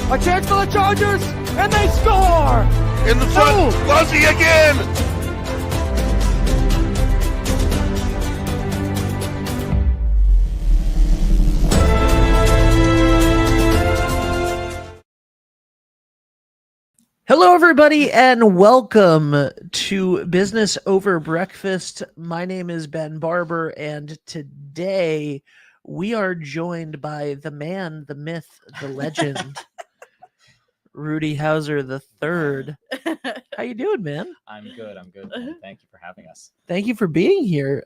A chance for the Chargers, and they score! In the front, Fuzzy again! Hello, everybody, and welcome to Business Over Breakfast. My name is Ben Barber, and today we are joined by the man, the myth, the legend, Reudi Hauser III. How you doing, man? I'm good. Man. Thank you for having us. Thank you for being here.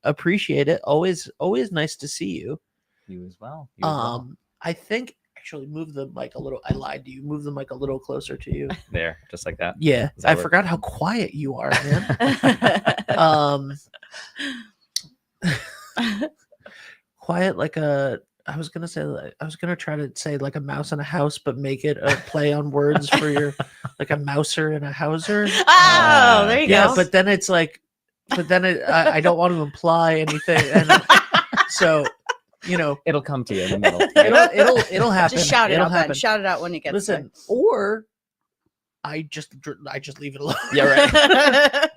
Appreciate it. Always nice to see you. You as well. I think actually move the mic a little. I lied to you. Move the mic a little closer to you. There, just like that. Yeah, I forgot how quiet you are, man. Quiet like a. I was gonna try to say like a mouse in a house, but make it a play on words for your like a mouser and a houser. Oh, there you go. Yeah, but then it's like, I don't want to imply anything, and so. You know, it'll come to you in the middle. It'll happen. Just shout it it'll out. Happen. Ben. Shout it out when you get. Listen, or I just leave it alone. Yeah,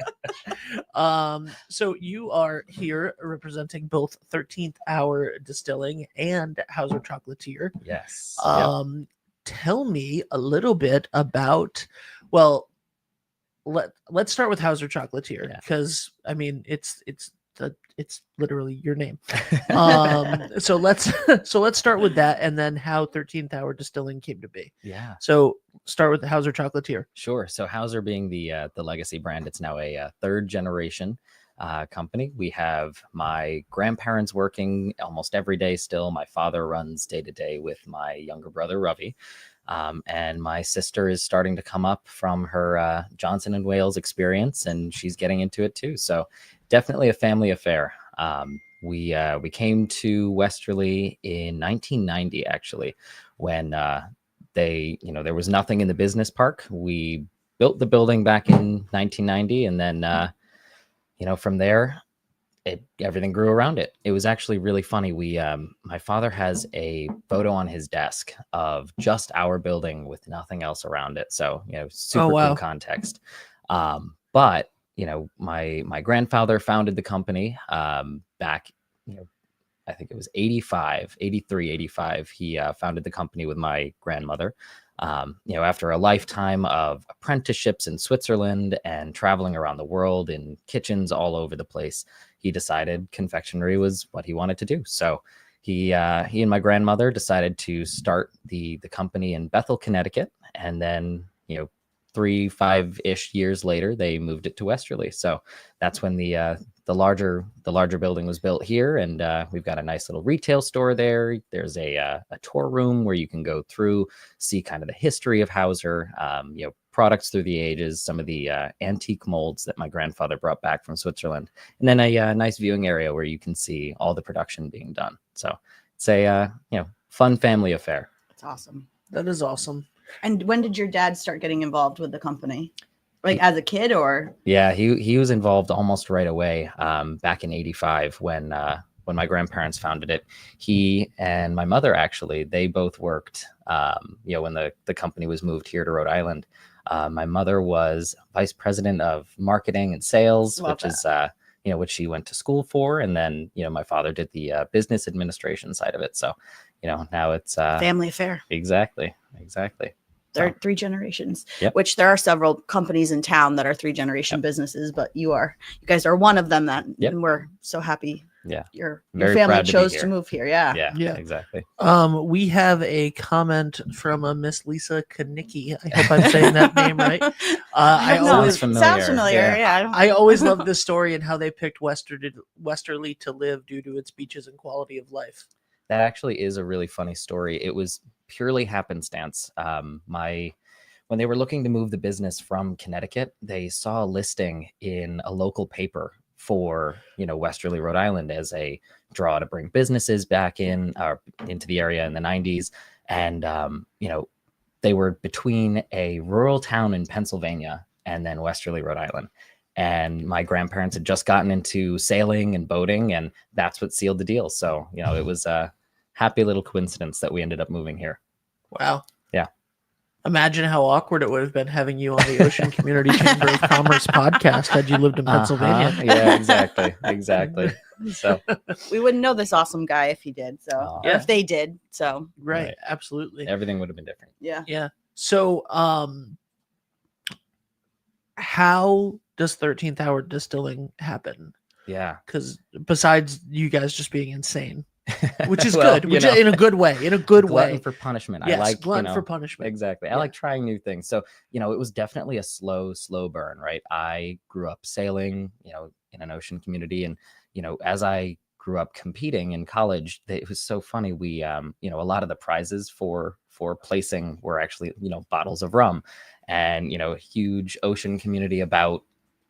right. So you are here representing both 13th Hour Distilling and Hauser Chocolatier. Yes. Tell me a little bit about. Well, let's start with Hauser Chocolatier because I mean it's literally your name. So let's start with that, and then how 13th Hour Distilling came to be. Yeah. So start with the Hauser Chocolatier. Sure. So Hauser being the legacy brand, it's now a third generation company. We have my grandparents working almost every day still. My father runs day to day with my younger brother Ravi. And my sister is starting to come up from her Johnson and Wales experience, and she's getting into it too. So definitely a family affair. We came to Westerly in 1990, actually, when there was nothing in the business park. We built the building back in 1990, and then from there, everything grew around it. It was actually really funny. My father has a photo on his desk of just our building with nothing else around it. So, super cool context. But my grandfather founded the company back, I think it was 83, 85. He founded the company with my grandmother. After a lifetime of apprenticeships in Switzerland and traveling around the world in kitchens all over the place, he decided confectionery was what he wanted to do. So he and my grandmother decided to start the company in Bethel, Connecticut. And then, 3-5-ish years later, they moved it to Westerly. So that's when the larger building was built here, and we've got a nice little retail store there. There's a tour room where you can go through, see kind of the history of Hauser, products through the ages, some of the antique molds that my grandfather brought back from Switzerland, and then a nice viewing area where you can see all the production being done. So it's a fun family affair. That's awesome. That is awesome. And when did your dad start getting involved with the company? Like as a kid, or? Yeah, he was involved almost right away. Back in '85 when my grandparents founded it. He and my mother, actually, they both worked. When the company was moved here to Rhode Island, my mother was vice president of marketing and sales, which is which she went to school for, and then my father did the business administration side of it. So now it's family affair. Exactly. There are 3 generations, Yep. which there are several companies in town that are 3-generation businesses, but you guys are one of them and we're so happy. Yeah. Your Very family proud to be chose here. to move here. Yeah. Yeah, exactly. We have a comment from a Miss Lisa Kanicki. I hope I'm saying that name right. Sounds familiar. familiar. Yeah. I always love this story and how they picked Westerly to live due to its beaches and quality of life. That actually is a really funny story. It was purely happenstance. When they were looking to move the business from Connecticut, they saw a listing in a local paper for Westerly, Rhode Island, as a draw to bring businesses back into the area in the 90s. And they were between a rural town in Pennsylvania and then Westerly, Rhode Island. And my grandparents had just gotten into sailing and boating, and that's what sealed the deal. So, it was a happy little coincidence that we ended up moving here. Wow. Yeah. Imagine how awkward it would have been having you on the Ocean Community Chamber of Commerce podcast had you lived in Pennsylvania. Yeah, exactly. So We wouldn't know this awesome guy if he did. So, or Yeah. if they did. So, Right, absolutely. everything would have been different. yeah. Yeah. So, how does 13th Hour Distilling happen? Yeah. Because besides you guys just being insane, which is Well, good, which in a good way, glutton for punishment. Yes, I like glutton for punishment. Exactly. I Yeah. like trying new things. So, it was definitely a slow burn, right? I grew up sailing, in an ocean community. And, as I grew up competing in college, it was so funny. We, a lot of the prizes for placing were actually, bottles of rum and, a huge ocean community about,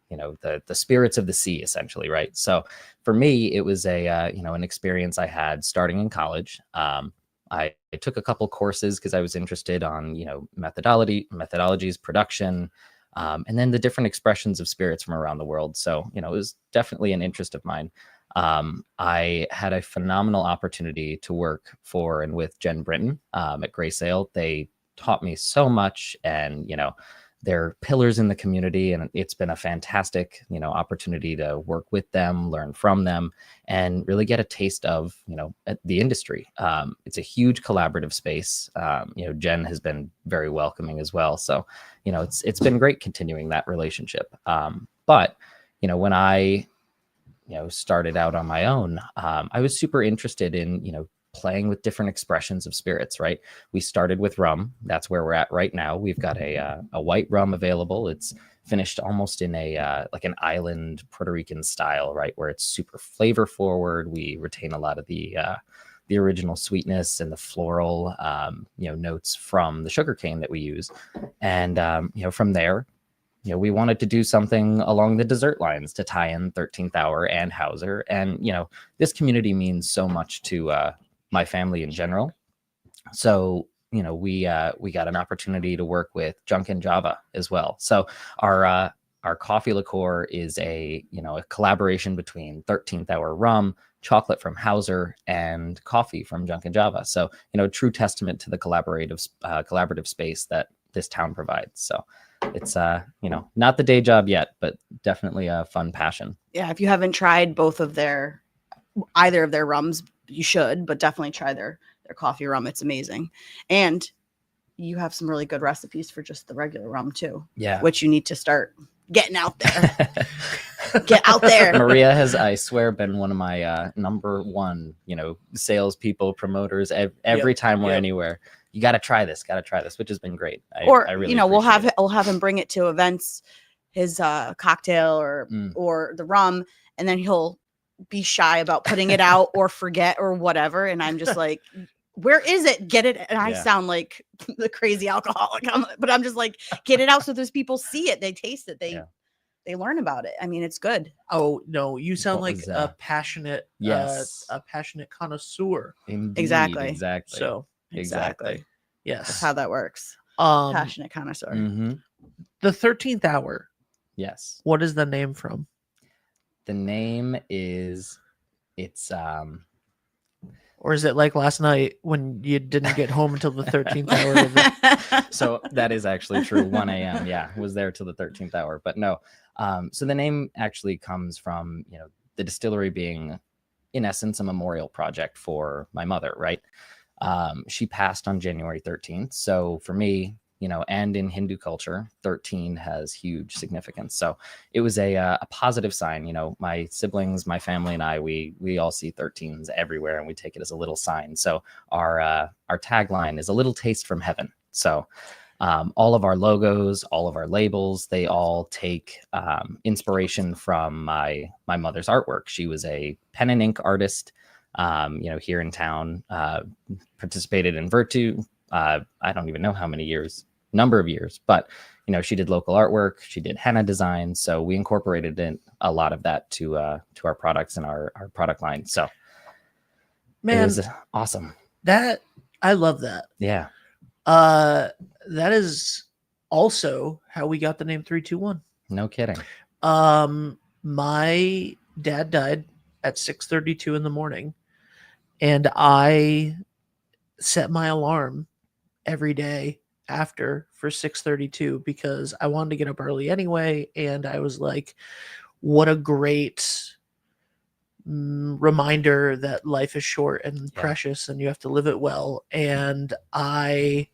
the spirits of the sea, essentially, right? So for me, it was an experience I had starting in college. I took a couple courses because I was interested on, methodologies, production, and then the different expressions of spirits from around the world. So, it was definitely an interest of mine. I had a phenomenal opportunity to work for and with Jen Britton at Grey Sail. They taught me so much, and, they're pillars in the community, and it's been a fantastic, opportunity to work with them, learn from them, and really get a taste of, the industry. It's a huge collaborative space. Jen has been very welcoming as well. So, it's been great continuing that relationship. But, when I, started out on my own, I was super interested in, playing with different expressions of spirits, right? We started with rum. That's where we're at right now. We've got a white rum available. It's finished almost in a like an island Puerto Rican style, right? Where it's super flavor forward. We retain a lot of the original sweetness and the floral, notes from the sugarcane that we use. And, from there, we wanted to do something along the dessert lines to tie in 13th Hour and Hauser. And, this community means so much to my family in general. So, we got an opportunity to work with Junkin' Java as well. So our coffee liqueur is a collaboration between 13th Hour rum, chocolate from Hauser, and coffee from Junkin' Java. So, true testament to the collaborative space that this town provides. So it's not the day job yet, but definitely a fun passion. Yeah. If you haven't tried either of their rums, you should, but definitely try their coffee rum. It's amazing. And you have some really good recipes for just the regular rum too. Yeah. Which you need to start getting out there. Get out there. Maria has, I swear, been one of my number one, salespeople, promoters. Every time we're anywhere, you got to try this, which has been great. I really we'll have him bring it to events, his cocktail or the rum, and then he'll be shy about putting it out or forget or whatever. And I'm just like, where is it? Get it. And I sound like the crazy alcoholic, but I'm just like, get it out so those people see it, they taste it, they learn about it. I mean, it's good. Oh no, you sound like a passionate, a passionate connoisseur. Indeed, Exactly. So exactly. Yes, That's how that works. Passionate connoisseur. Mm-hmm. The 13th Hour. Yes. What is the name from? The name is, or is it like last night when you didn't get home until the 13th hour? So that is actually true. 1 a.m. Yeah, was there till the 13th hour. But no. So the name actually comes from, the distillery being, in essence, a memorial project for my mother, right? She passed on January 13th. So for me, and in Hindu culture, 13 has huge significance. So it was a positive sign. My siblings, my family, and I, we all see 13s everywhere, and we take it as a little sign. So our tagline is a little taste from heaven. So all of our logos, all of our labels, they all take inspiration from my mother's artwork. She was a pen and ink artist, here in town, participated in Virtue. I don't even know how many number of years, but she did local artwork, she did henna design, so we incorporated in a lot of that to our products and our product line. So man, it was awesome. That I love that. Yeah. That is also how we got the name 321. No kidding. My dad died at 6:32 in the morning, and I set my alarm every day after for 6:32 because I wanted to get up early anyway, and I was like, what a great reminder that life is short and precious and you have to live it well. And I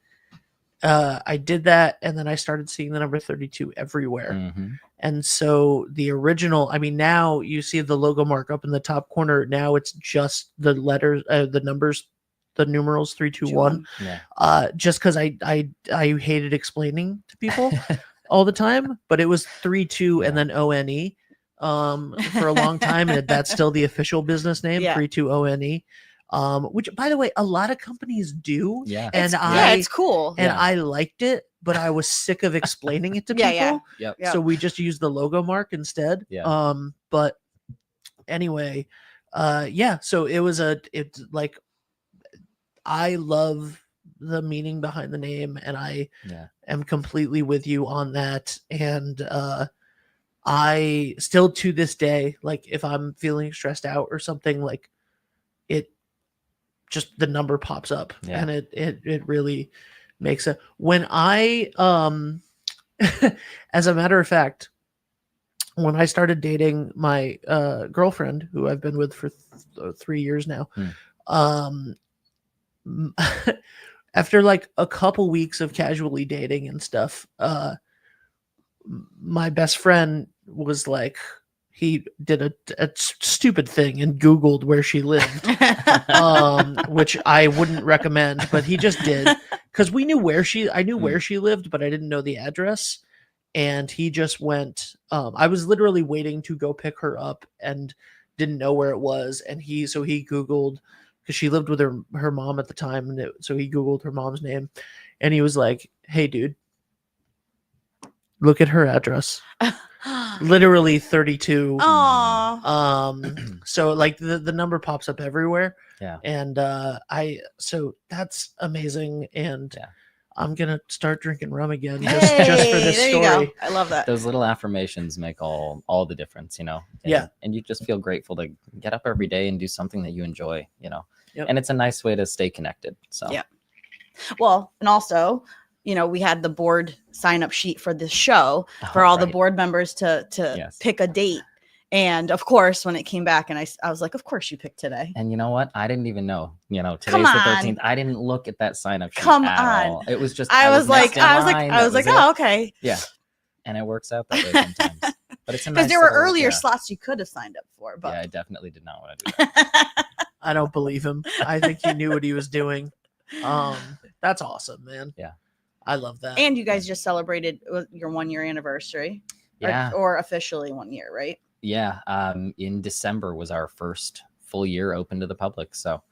did that, and then I started seeing the number 32 everywhere. And so the original, I mean, now you see the logo mark up in the top corner. Now it's just the letters, the numbers, the numerals 321. Just because I hated explaining to people all the time, but it was 32 and then ONE for a long time, and that's still the official business name, 32ONE. Which, by the way, a lot of companies do. And it's cool. And I liked it, but I was sick of explaining it to people. So we just used the logo mark instead. But anyway, so it's like, I love the meaning behind the name, and I am completely with you on that. And I still, to this day, like if I'm feeling stressed out or something, like just the number pops up, and it really makes it. When I as a matter of fact, when I started dating my girlfriend, who I've been with for 3 years now, after like a couple weeks of casually dating and stuff, my best friend was like, he did a stupid thing and Googled where she lived, which I wouldn't recommend, but he just did, because I knew where she lived, but I didn't know the address. And he just went, I was literally waiting to go pick her up and didn't know where it was. And he Googled, because she lived with her mom at the time. And so he Googled her mom's name, and he was like, hey dude, look at her address. Literally 32. So like the number pops up everywhere. And so that's amazing. And I'm gonna start drinking rum again just for this story. I love that. Those little affirmations make all the difference, you know. And you just feel grateful to get up every day and do something that you enjoy, you know. And it's a nice way to stay connected. So well, and also, you know, we had the board sign up sheet for this show for all the board members to pick a date. And of course, when it came back, and I was like, of course you picked today. And you know what? I didn't even know, you know, today's the 13th. I didn't look at that sign up sheet at all. It was just, I was like, oh, okay. Yeah. And it works out that way sometimes. But it's because there were earlier slots you could have signed up for. But I definitely did not want to do that. I don't believe him. I think he knew what he was doing. That's awesome, man. Yeah. I love that. And you guys just celebrated your 1 year anniversary. Or officially 1 year, right? Yeah. In December was our first full year open to the public. So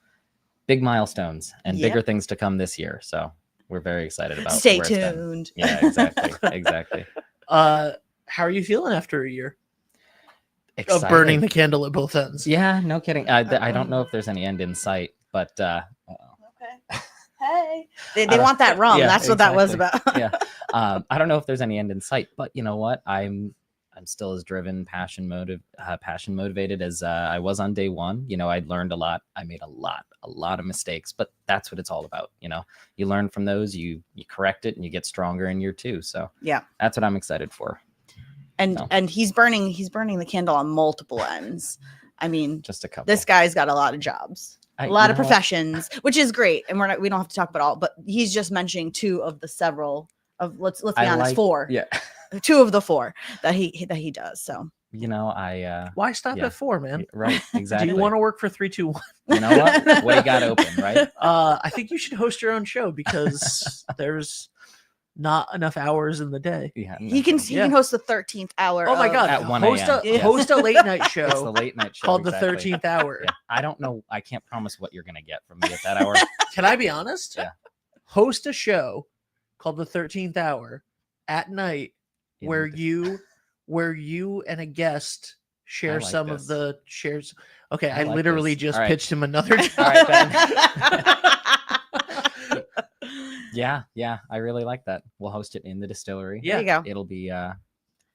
big milestones and bigger things to come this year. So we're very excited about. Stay tuned. Yeah, exactly. Exactly. How are you feeling after a year Excited. of burning the candle at both ends? Yeah, no kidding. I don't know if there's any end in sight, but okay. Hey, they want that rum. That's what that was about. I don't know if there's any end in sight, but you know what? I'm still as driven, passion motivated as I was on day one. You know, I learned a lot. I made a lot of mistakes, but that's what it's all about. You know, you learn from those, you correct it, and you get stronger in year two. So that's what I'm excited for. And he's burning the candle on multiple ends. I mean, just a couple. This guy's got a lot of jobs. A lot of professions, which is great, and we don't have to talk about all. But he's just mentioning two of the several of let's be honest, four. Yeah, 2 of the 4 that he does. So you know, why stop at 4, man? Right, exactly. Do you want to work for 321? You know what do you got open, right? I think you should host your own show because there's not enough hours in the day. He can host the 13th hour. Oh my god, at 1 a.m. Host a late night show. It's the late night show called the 13th hour. I don't know. I can't promise what you're gonna get from me at that hour. Can I be honest? Yeah. Host a show called the 13th hour at night where you and a guest share some of the shares. Okay, I literally just pitched him another job. All right, Ben. Yeah, I really like that. We'll host it in the distillery. Yeah, there you go. It'll be a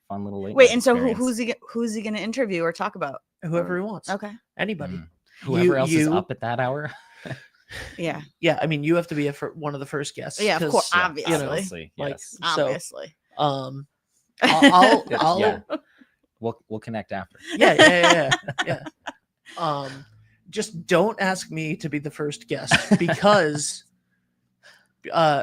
fun little late. Wait, and so who's he going to interview or talk about? Whoever he wants. Okay, anybody. Whoever else is up at that hour. Yeah. Yeah, I mean, you have to be one of the first guests. Yeah, of course, 'cause, obviously. you know, Obviously, like, yes. so, Obviously. I'll Yeah. We'll connect after. yeah. Just don't ask me to be the first guest because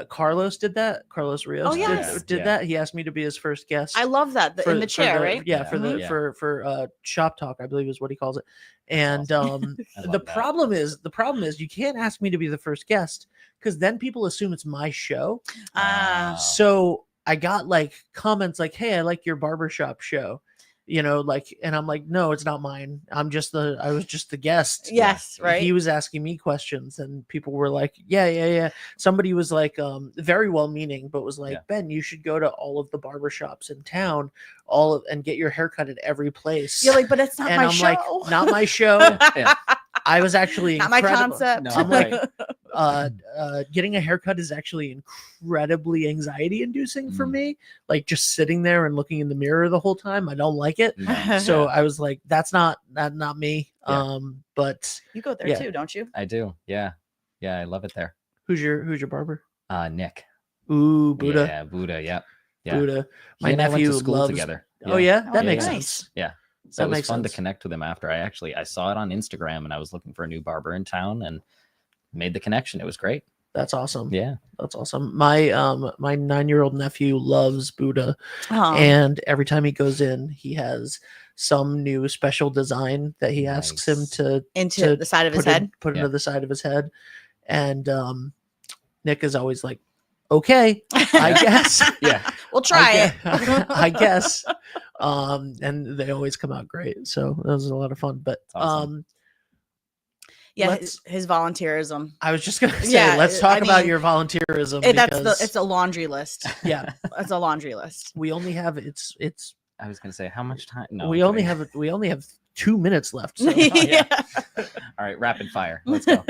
Carlos did that. Carlos Rios Oh, yes. did Yeah. that. He asked me to be his first guest. I love that in the chair, right? Yeah, for Mhm. for shop talk, I believe is what he calls it. And awesome. I the love that. problem is you can't ask me to be the first guest because then people assume it's my show. Ah. So I got like comments like, "Hey, I like your barbershop show." You know, like, and I'm like, no, it's not mine. I was just the guest. Yes, right. He was asking me questions and people were like, yeah. Somebody was like, very well meaning, but was like, Yeah. Ben, you should go to all of the barbershops in town, and get your hair cut at every place. You're like, but it's not and my I'm show. like, not my show. Yeah. I was actually Not my incredible. concept. No, I'm like, right. getting a haircut is actually incredibly anxiety inducing for Mm. me. Like just sitting there and looking in the mirror the whole time. I don't like it. No, So yeah, I was like, that's not me. Yeah. But You go there Yeah. too, don't you? I do. Yeah. Yeah, I love it there. who's your barber? Nick. Ooh, Buddha. Yeah, Buddha. Yeah. Yeah. Buddha. He My and I went to nephew school loves together. Oh yeah, that Oh, makes nice. sense. Yeah. So That it was makes fun to sense. connect with him after. I saw it on Instagram and I was looking for a new barber in town and made the connection. It was great. That's awesome. Yeah. That's awesome. My 9-year-old nephew loves Buddha. Oh. And every time he goes in, he has some new special design that he asks him Nice. to Into the side of his head. put Yeah. into the side of his head. And Nick is always like, okay, I guess. Yeah. We'll try it. I guess. And they always come out great. So that was a lot of fun. But Awesome. Yeah, let's- his volunteerism. I was just gonna say, Yeah, let's talk I about mean, your volunteerism. It's a laundry list. Yeah, It's a laundry list. we only have it's I was gonna say how much time? No. we I'm only kidding. have 2 minutes left. So. Yeah. All right, rapid fire. Let's go.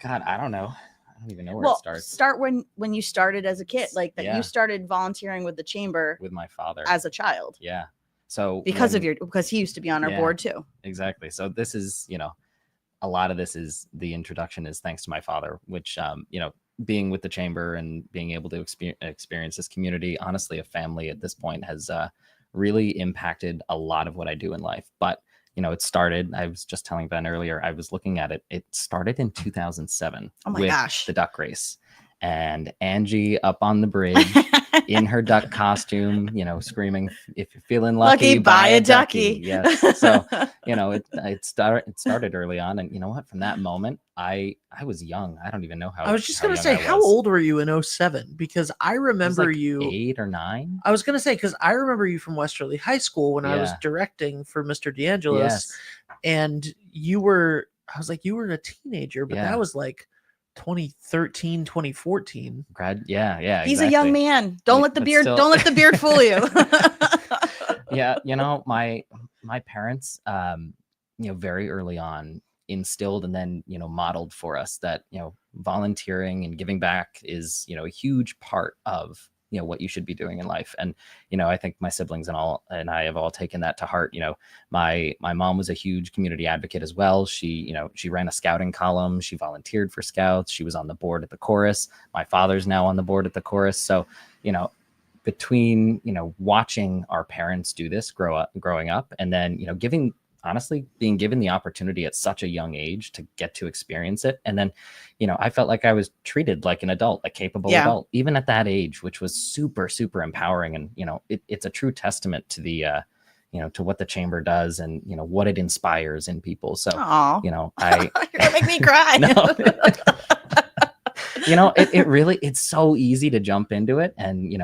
God, I don't know. I don't even know where Well, it starts. start when you started as a kid, like that Yeah. you started volunteering with the chamber With my father. as a child Yeah. So because when- because he used to be on our Yeah. board too. Exactly. So this is, a lot of this is the introduction is thanks to my father, which, being with the chamber and being able to experience this community, honestly, a family at this point has really impacted a lot of what I do in life. But, it started, I was just telling Ben earlier, I was looking at it. It started in 2007 Oh my with gosh. the duck race and Angie up on the bridge in her duck costume, screaming, if you're feeling lucky, buy a ducky. Yes. So, it started early on. And you know what? From that moment, I was young. I don't even know how. I was just how gonna young say, I how was. old were you in 07? Because I I was remember like you. 8 or 9. I was gonna say because I remember you from Westerly High School when I was Yeah. directing for Mr. DeAngelis, Yes. and you were. I was like, you were a teenager, but Yeah. that was like 2013, 2014. Yeah. He's a young exactly. man. Don't Yeah, let the but beard still- don't let the beard fool you. Yeah, my parents, very early on instilled and then modeled for us that volunteering and giving back is a huge part of what you should be doing in life. And I think my siblings and I have all taken that to heart. My mom was a huge community advocate as well. She ran a scouting column. She volunteered for scouts. She was on the board at the chorus. My father's now on the board at the chorus. So between watching our parents do this growing up and then being given the opportunity at such a young age to get to experience it, and then I felt like I was treated like an adult, a capable adult, even at that age, which was super, super empowering. And it's a true testament to the to what the chamber does and what it inspires in people. So Aw. I You're gonna make me cry. No. It really, it's so easy to jump into it. And,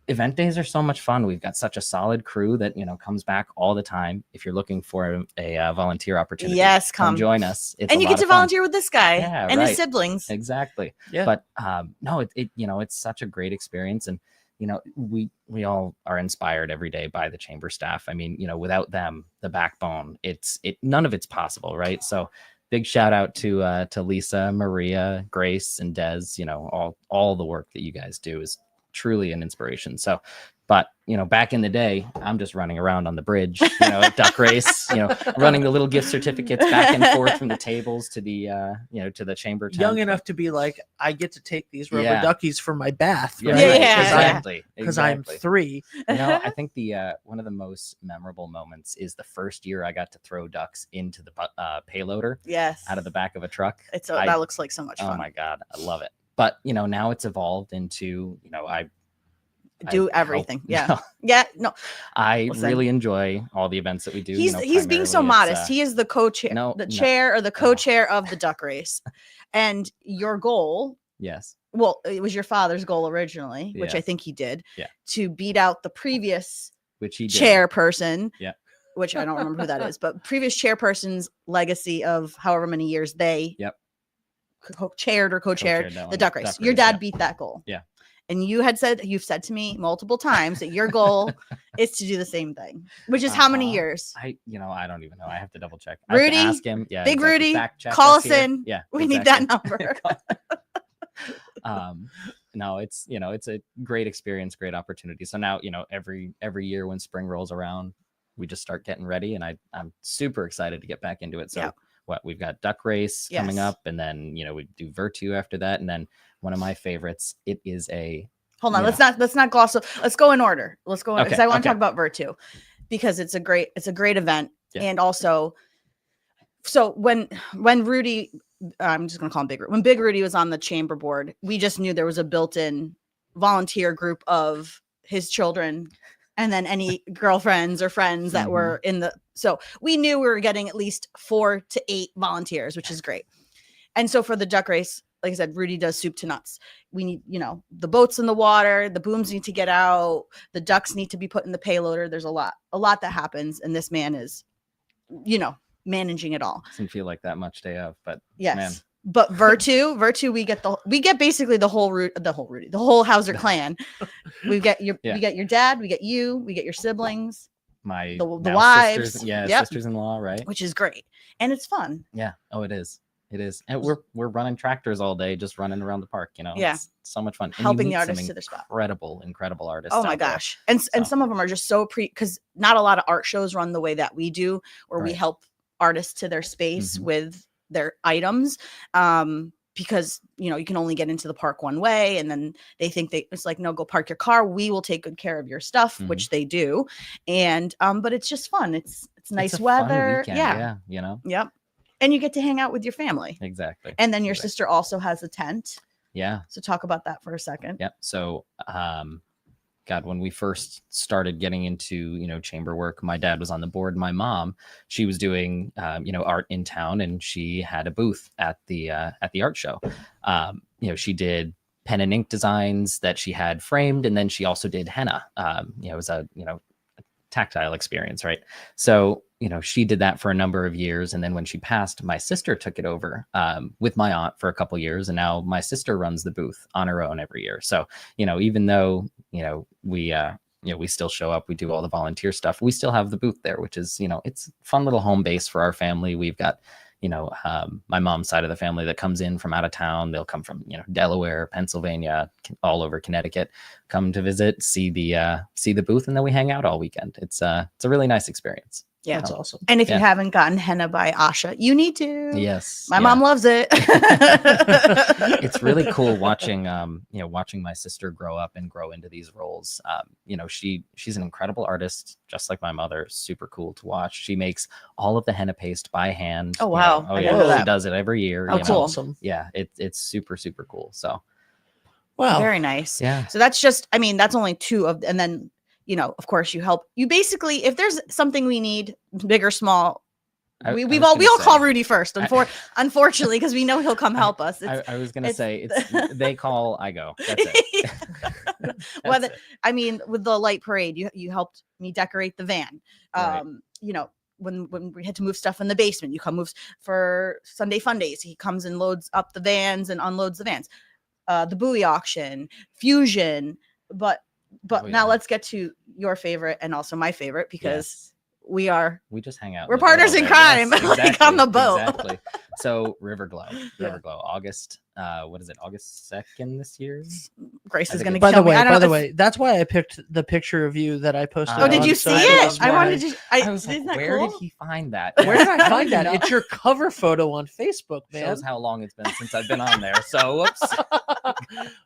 event days are so much fun. We've got such a solid crew that, comes back all the time. If you're looking for a volunteer opportunity, Yes, come come. join us. It's And a you lot get to of fun. volunteer with this guy Yeah, and his right. siblings. Exactly. Yeah. But no, it's such a great experience. And, we all are inspired every day by the chamber staff. I mean, without them, the backbone, none of it's possible. Right. So big shout out to Lisa, Maria, Grace, and Des. All the work that you guys do is truly an inspiration. So, but back in the day, I'm just running around on the bridge, duck race, running the little gift certificates back and forth from the tables to the to the chamber tent. Young enough to be like, I get to take these rubber duckies for my bath, Yeah, right? exactly. Because I'm 3. I think the one of the most memorable moments is the first year I got to throw ducks into the payloader. Yes. Out of the back of a truck. That looks like so much fun. Oh my God, I love it. But now it's evolved into I do everything. Help, No. I really enjoy all the events that we do. He's being so modest. He is the co-chair, chair or the co-chair of the duck race. And your goal, yes. Well, it was your father's goal originally, which I think he did. Yeah. To beat out the previous which he did. Chairperson. Yeah. Which I don't remember who that is, but previous chairperson's legacy of however many years they chaired the duck race. Your dad beat that goal. Yeah. And you've said to me multiple times that your goal is to do the same thing, which is how many years? I don't even know. I have to double check. Rudy, I have to ask him. Yeah, Big exactly. Rudy, call us in. Yeah, we need that number. No, it's a great experience, great opportunity. So now every year when spring rolls around, we just start getting ready, and I'm super excited to get back into it. So we've got duck race coming up, and then we do Virtu after that, and then one of my favorites. It is a hold on. Let's not gloss. Let's go in order. Let's go because I want to talk about Virtu because it's a great event, and also so when Rudy, I'm just gonna call him Big Rudy. When Big Rudy was on the chamber board, we just knew there was a built-in volunteer group of his children. And then any girlfriends or friends that were in so we knew we were getting at least 4 to 8 volunteers, which is great. And so for the duck race, like I said, Rudy does soup to nuts. We need, the boats in the water, the booms need to get out, the ducks need to be put in the payloader. There's a lot that happens. And this man is, managing it all. Doesn't feel like that much day of, but yes. Man. But Virtu, we get basically the whole Hauser clan. We get your dad, we get you, we get your siblings, the wives, sisters-in-law, right? Which is great, and it's fun. Yeah. Oh, it is. It is, and we're running tractors all day, just running around the park. It's so much fun. Helping the artists to their spot. Incredible artists. Oh my gosh, and some of them are just so because not a lot of art shows run the way that we do, where we help artists to their space with their items because you can only get into the park one way, and then they think it's like, no, go park your car, we will take good care of your stuff, which they do. And but it's just fun. It's nice weather. Yep. And you get to hang out with your family. Exactly. And then your sister also has a tent. Yeah. So talk about that for a second. Yep. So God, when we first started getting into, chamber work, my dad was on the board. My mom, she was doing, art in town, and she had a booth at the art show. She did pen and ink designs that she had framed, and then she also did henna. It was a tactile experience, right? So, she did that for a number of years. And then when she passed, my sister took it over with my aunt for a couple years. And now my sister runs the booth on her own every year. So, even though, we still show up, we do all the volunteer stuff, we still have the booth there, which is, it's a fun little home base for our family. We've got, my mom's side of the family that comes in from out of town. They'll come from, Delaware, Pennsylvania, all over Connecticut, come to visit, see the booth, and then we hang out all weekend. It's a really nice experience. Yeah, that's awesome. And if you haven't gotten henna by Asha, you need to. Yes, my mom loves it. It's really cool watching my sister grow up and grow into these roles. She's an incredible artist, just like my mother. Super cool to watch. She makes all of the henna paste by hand. Oh wow! Oh yeah, she does it every year. Oh, cool. Awesome. Yeah, it's super cool. So, wow, very nice. Yeah. So that's just, that's only 2 of, and then. Of course, you basically, if there's something we need, big or small, we all call Rudy first, unfortunately, because we know he'll come help us. I was going to say, they call, I go. That's it. With the light parade, you helped me decorate the van. Right. When we had to move stuff in the basement, you come move for Sunday Fun Days. He comes and loads up the vans and unloads the vans. The buoy auction, fusion, but now let's get to your favorite and also my favorite, because we just hang out. We're partners in crime, yes, exactly, like on the boat. Exactly. So River Glow, August what is it, August 2nd this year? Grace I is think going to it's- kill me. By the way, that's why I picked the picture of you that I posted. Oh, did on you see social it? this I wanted morning. to. I was like, isn't that where cool? did he find that? Where did I don't find that? know. It's your cover photo on Facebook, man. Shows how long it's been since I've been on there. So whoops.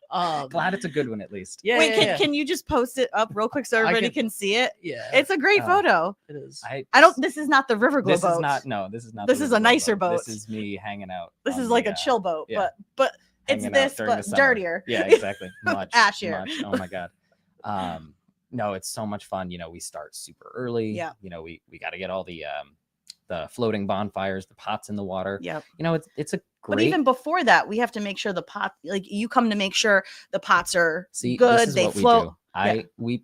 Um, Glad it's a good one at least. yeah, Wait, yeah, can you just post it up real quick so everybody can see it? yeah, It's a great photo. it is. I don't. This is not the Riverglow This boat. is not. No, this is not. This the is a Riverglow nicer boat. This is me hanging out. This on is like the, a chill boat, yeah. but it's hanging out this, during the but summer. dirtier. Yeah, exactly. Much Ashier. Much. Oh my god. No, it's so much fun. You know, we start super early. Yeah. You know, we got to get all the floating bonfires, the pots in the water. Yep. You know, it's a great. But even before that, we have to make sure the pot, like you come to make sure the pots are See, good. this is They what float. we do. We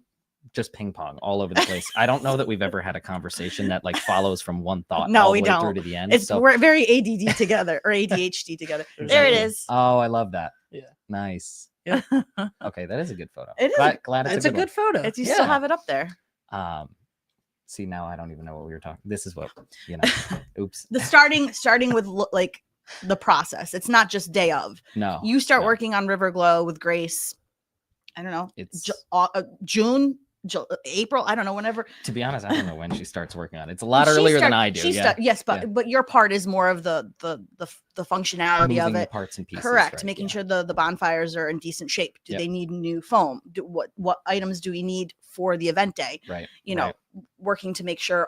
just ping pong all over the place. I don't know that we've ever had a conversation that like follows from one thought No, all we the way don't. through to the end. It's So, we're very ADD together or ADHD together. There it Exactly. is. oh, I love that. Yeah. Nice. Yeah. Okay, that is a good photo. It is. Glad It's a good photo. It's, you yeah. still have it up there. See, now I don't even know what we were talking. This is what, you know. Oops. The starting with like the process. It's not just day of. No. You start no. working on Riverglow with Grace. I don't know. It's June, April. I don't know. Whenever. to be honest, I don't know when she starts working on it. It's a lot earlier than I do. Yeah. Yes, but Yeah. but your part is more of the functionality Moving of the it. parts and pieces. Correct. right, Making yeah. sure the bonfires are in decent shape. Do Yep. they need new foam? What items do we need for the event day? Right. You know, right. working to make sure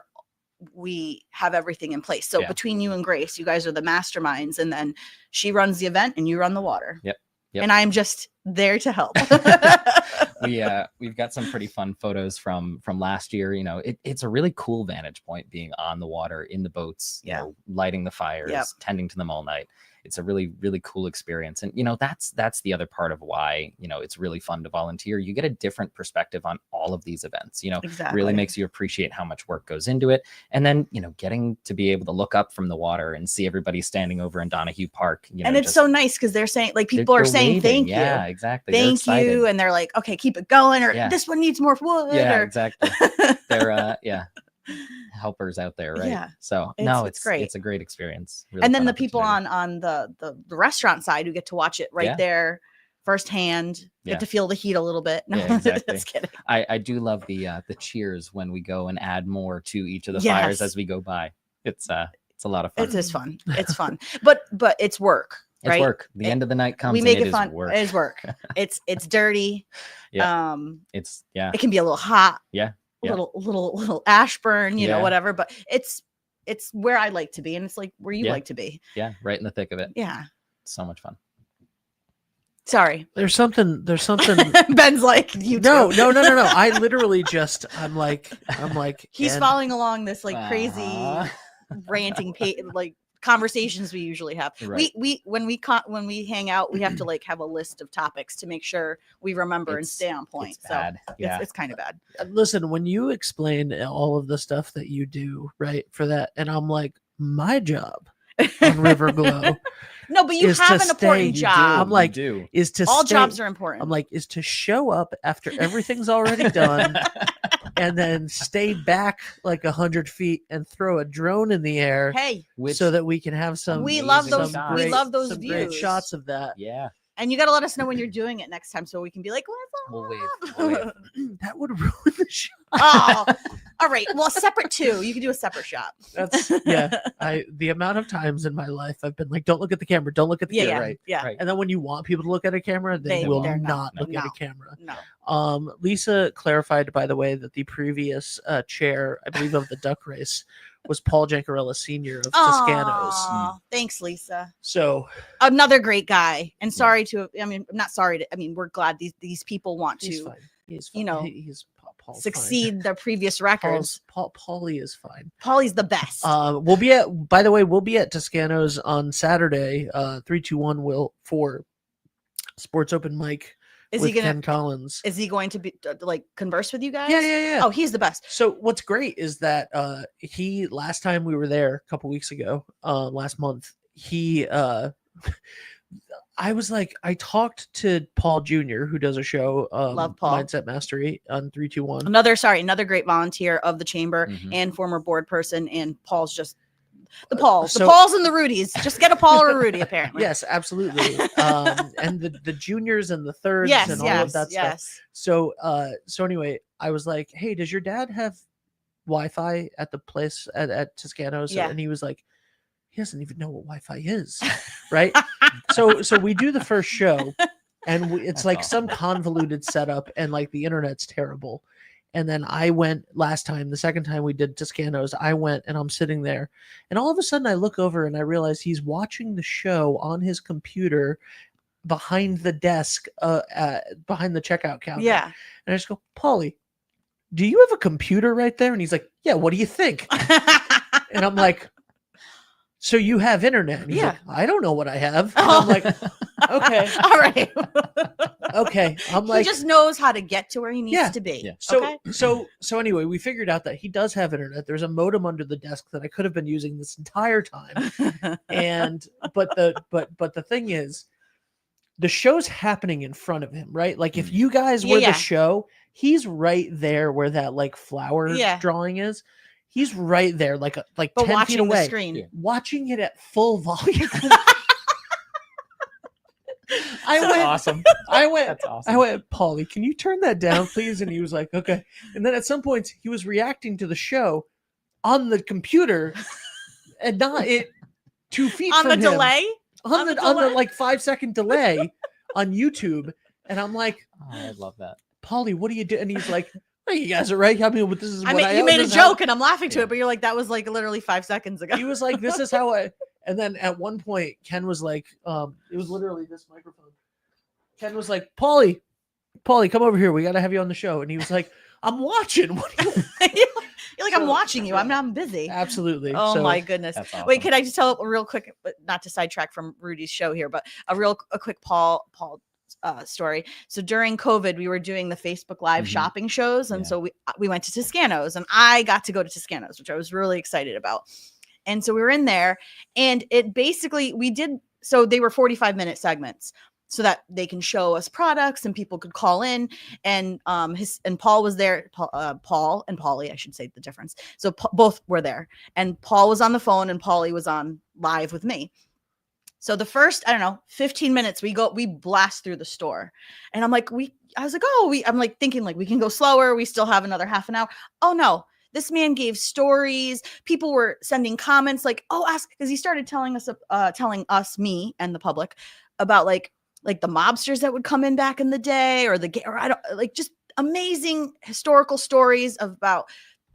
we have everything in place. So Yeah. between you and Grace, you guys are the masterminds, and then she runs the event and you run the water. Yep. Yep. And I'm just there to help. We've got some pretty fun photos from last year. You know, it's a really cool vantage point being on the water in the boats, you Yeah. know, lighting the fires, Yep. tending to them all night. It's a really, really cool experience. And, you know, that's the other part of why, you know, it's really fun to volunteer. You get a different perspective on all of these events, you know, Exactly. really makes you appreciate how much work goes into it. And then, you know, getting to be able to look up from the water and see everybody standing over in Donahue Park. You know, And it's just- so nice because they're saying, like, people are they're saying waving. thank Yeah, you. exactly. They're Thank excited. you. And they're like, okay, keep it going. Or Yeah. this one needs more wood. Yeah, or, exactly. They're helpers out there, right? Yeah. So It's it's great. it's a great experience. Really and then fun the people opportunity. on the restaurant side who get to watch it right Yeah. there firsthand, Yeah. get to feel the heat a little bit. No, Yeah, exactly. just kidding. I do love the cheers when we go and add more to each of the fires Yes. as we go by. It's a lot of fun. It is fun. It's fun. But it's work. It's right? work. The end of the night comes. We make and it fun. Is work. It is work. It's dirty. Yeah. It's It can be a little hot. Yeah. A Yeah. little ash burn, you know, Yeah. whatever. But it's where I like to be, and it's like where you Yeah. like to be. yeah, right in the thick of it. Yeah. So much fun. Sorry. There's something. Ben's like, you No. too. I literally just. I'm like. He's and- following along this like crazy Uh-huh. ranting like conversations we usually have. Right. We when we hang out, we have to like have a list of topics to make sure we remember and It's- stay on point. It's So bad. Yeah. it's kind of bad. Listen, when you explain all of the stuff that you do, right, for that, and I'm like, my job on River Glow No, but you is have to an important stay- job. I'm like, you do. is to All stay- jobs are important. I'm like, is to show up after everything's already done, and then stay back like 100 feet and throw a drone in the air, hey, Which, so that we can have some. we love amazing those. shots. We love those some views. great shots of that. yeah, And you got to let us know when you're doing it next time, so we can be like, We'll wave. "What's We'll up?" That would ruin the shot. Oh, all right. Well, separate too. You can do a separate shot. That's yeah. The amount of times in my life I've been like, don't look at the camera, don't look at the Yeah, camera, yeah, right? yeah. right. And then when you want people to look at a camera, they They- will they're not not. look at No. a camera. No. Lisa clarified, by the way, that the previous chair, I believe, of the duck race was Paul Jancarella Sr. of Toscanos. Aw, thanks, Lisa. So Another great guy. And sorry to, I mean, I'm not sorry to, I mean, we're glad these people want he's to fine. He's fine. you know, he's Paul's succeed their previous Fine. records. Paulie is fine. Paulie's the best. We'll be at. By the way, we'll be at Toscanos on Saturday. 321 will for Sports Open Mic Is with he gonna? Ken Collins. Is he going to be like converse with you guys? Yeah. Oh, he's the best. So what's great is that he last time we were there a couple weeks ago, last month, he I was like, I talked to Paul Jr., who does a show, Love Paul. Mindset Mastery on 321. Another great volunteer of the chamber Mhm. and former board person. And Paul's just The Pauls, So- the Pauls and the Rudies. Just get a Paul or a Rudy, apparently. Yes, absolutely. And the juniors and the thirds Yes, and all yes, of that stuff. yes. So anyway, I was like, hey, does your dad have Wi-Fi at the place at Toscano's? Yeah. And he was like, he doesn't even know what Wi-Fi is, right? so we do the first show, and it's That's like awesome. some convoluted setup, and like the internet's terrible. And then I went last time, the second time we did Toscano's, I went and I'm sitting there, and all of a sudden I look over and I realize he's watching the show on his computer behind the desk, behind the checkout counter. Yeah. And I just go, Paulie, do you have a computer right there? And he's like, yeah, what do you think? And I'm like, so you have internet? And he's Yeah. like, I don't know what I have. And I'm like, okay, All right. okay. I'm He like, just knows how to get to where he needs Yeah. to be. Yeah. so Okay. so anyway, we figured out that he does have internet. There's a modem under the desk that I could have been using this entire time. And but the thing is, the show's happening in front of him, right? Like if you guys were Yeah. the show, he's right there where that like flower Yeah. drawing is. He's right there, like but 10 feet watching the away, screen. Yeah. watching it at full volume. I That's went, awesome. I went, That's awesome. I went, Paulie, can you turn that down, please? And he was like, okay. And then at some points, he was reacting to the show on the computer, and not it 2 feet On from the him, delay? on the delay? like 5-second delay on YouTube. And I'm like, Oh, I love that. Paulie, what do you do? And he's like, hey, you guys are right. I mean, this is I what mean, I you am. made a This is how-" joke and I'm laughing to Yeah. it, but you're like, that was like literally 5 seconds ago. He was like, this is how I. And then at one point, Ken was like, it was literally this microphone. Ken was like, Paulie, come over here. We got to have you on the show. And he was like, I'm watching. What do you You're like, I'm watching you. I'm busy. Absolutely. Oh So, my goodness. That's awesome. Wait, can I just tell a real quick, but not to sidetrack from Rudy's show here, but a quick Paul story. So during COVID, we were doing the Facebook Live Mhm. shopping shows, and Yeah. so we went to Toscano's, and I got to go to Toscano's, which I was really excited about. And so we were in there, and it basically so they were 45-minute segments, so that they can show us products and people could call in, and Paul was there. Paul and Paulie, I should say the difference. So both were there, and Paul was on the phone and Paulie was on live with me. So the first, I don't know, 15 minutes, we blast through the store, and I'm like, I'm like thinking like we can go slower. We still have another half an hour. Oh no. This man gave stories. People were sending comments like, "Oh, ask," because he started telling us, me and the public, about like the mobsters that would come in back in the day, or just amazing historical stories about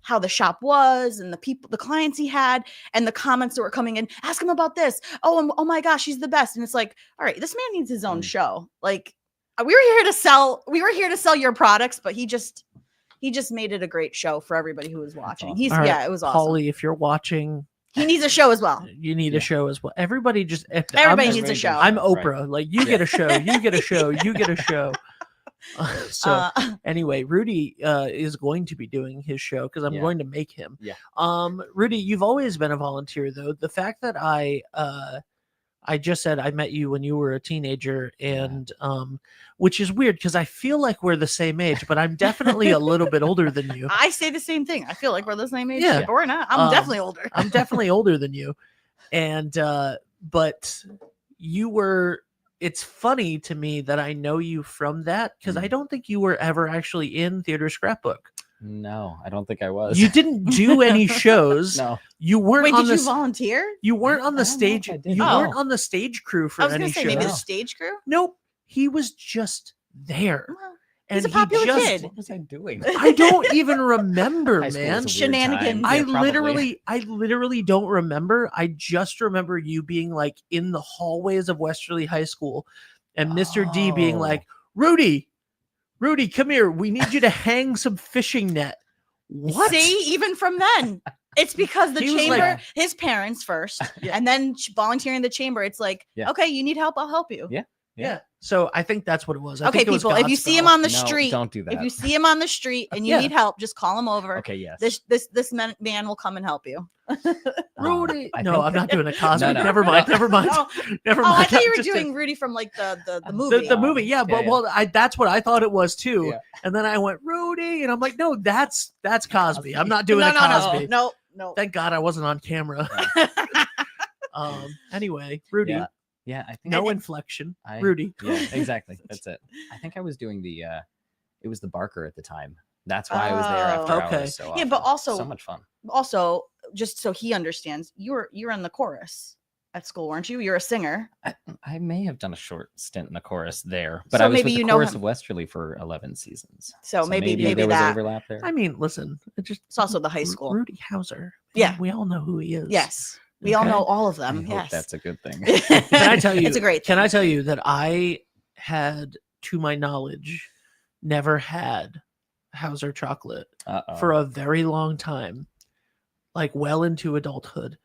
how the shop was and the clients he had, and the comments that were coming in. Ask him about this. Oh my gosh, he's the best. And it's like, all right, this man needs his own show. Like we were here to sell your products, but he just made it a great show for everybody who was watching. awesome. all right, It was awesome. Paulie, if you're watching, He needs a show as well. you need a Yeah. show as well. Everybody just, Everybody I'm, needs just- a show. I'm Right. Oprah. Like, you get a show, you get a show, you get a show. So anyway, Rudy is going to be doing his show because I'm Yeah. going to make him. Yeah. Rudy, you've always been a volunteer, though. The fact that I just said I met you when you were a teenager, and which is weird because I feel like we're the same age, but I'm definitely a little bit older than you. I say the same thing. I feel like we're the same age, Yeah. but we're not. I'm definitely older. I'm definitely older than you. And but you were, it's funny to me that I know you from that because I don't think you were ever actually in Theater Scrapbook. No, I don't think I was. You didn't do any shows. No. You weren't Wait, on did you the volunteer? you weren't on the I don't know stage. if I did. You Oh. weren't on the stage crew for I was any gonna say shows. maybe the No. stage crew. Nope. He was just there. Well, And he's a popular he just, kid. What was I doing? I don't even remember, High school man. was a weird time. Shenanigans. I Yeah, probably. literally don't remember. I just remember you being like in the hallways of Westerly High School and Mr. D being Oh. like, Rudy, come here. We need you to hang some fishing net. What? See, even from then, it's because the He was chamber, like- his parents first, Yeah. and then volunteering the chamber. It's like, Yeah. okay, you need help, I'll help you. Yeah. Yeah. So I think that's what it was. I Okay, think it was people, if you see him Godspell. on the No, street, don't do that. if you see him on the street and you Yeah. need help, just call him over. Okay, yes. This man will come and help you. Rudy. I No, think I'm not doing a Cosby. No, no. Never mind. Never mind. Oh, Never oh, mind. I thought you were Just a- doing Rudy from like the movie. the movie. Yeah, but yeah. well, that's what I thought it was too. Yeah. And then I went Rudy, and I'm like, no, that's Cosby. I'm not doing no, a Cosby. no. No. Thank God I wasn't on camera. Anyway, Rudy, Yeah, I think no inflection. I- Rudy. Yeah, exactly. That's it. I think I was doing it was the Barker at the time. That's why I was there after Oh, okay. hours so Yeah, but often. also- so much fun. Also, just so he understands, you're in the chorus at school, weren't you? You're a singer. I may have done a short stint in the chorus there, but So I was maybe with the you know chorus him. of Westerly for 11 seasons. So maybe there was that. overlap there. I mean, listen, It's also the high school. Rudy Hauser. Yeah. We all know who he is. Yes. We all Okay. know all of I them. hope Yes. that's a good thing. Can I tell you? It's a great Can I thing. tell you that I had, to my knowledge, never had Hauser chocolate Uh-oh. for a very long time, like well into adulthood.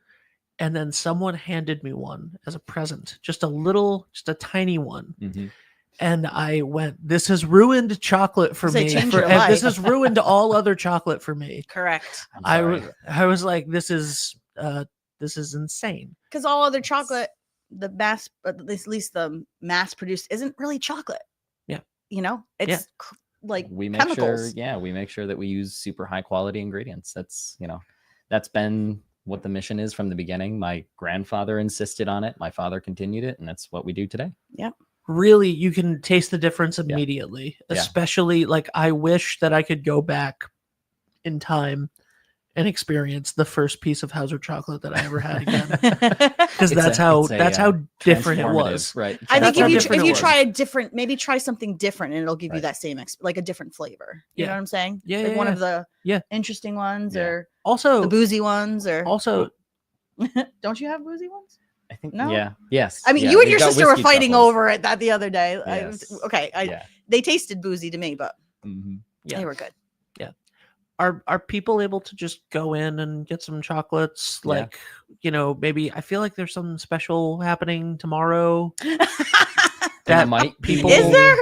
And then someone handed me one as a present, just a tiny one. Mhm. And I went, this has ruined chocolate for Say me. change For, your and this life. has ruined all other chocolate for me. Correct. I'm sorry. I was like, this is insane. Because all other chocolate, at least the mass produced, isn't really chocolate. Yeah. You know, it's like we make chemicals. we make sure that we use super high quality ingredients. That's been what the mission is from the beginning. My grandfather insisted on it, my father continued it, and that's what we do today. Really, you can taste the difference immediately. Yeah. Especially, like, I wish that I could go back in time and experience the first piece of Hauser chocolate that I ever had again. Because that's how different it was. Transformative, right? I think That's how if different it you was. try a different, maybe try something different, and it'll give you Right. that same like a different flavor. You Yeah. know what I'm saying? Yeah, Like yeah, one yeah. of the Yeah. interesting ones, Yeah. or Also, the boozy ones, or also, don't you have boozy ones? I think No? yes. I mean, yeah, you and we've your got sister were whiskey fighting truffles. over it the other day. Yes. Yeah. They tasted boozy to me, but Mhm. yeah. they were good. Are people able to just go in and get some chocolates? Yeah. Like, maybe I feel like there's something special happening tomorrow. There That might be- people- Is there?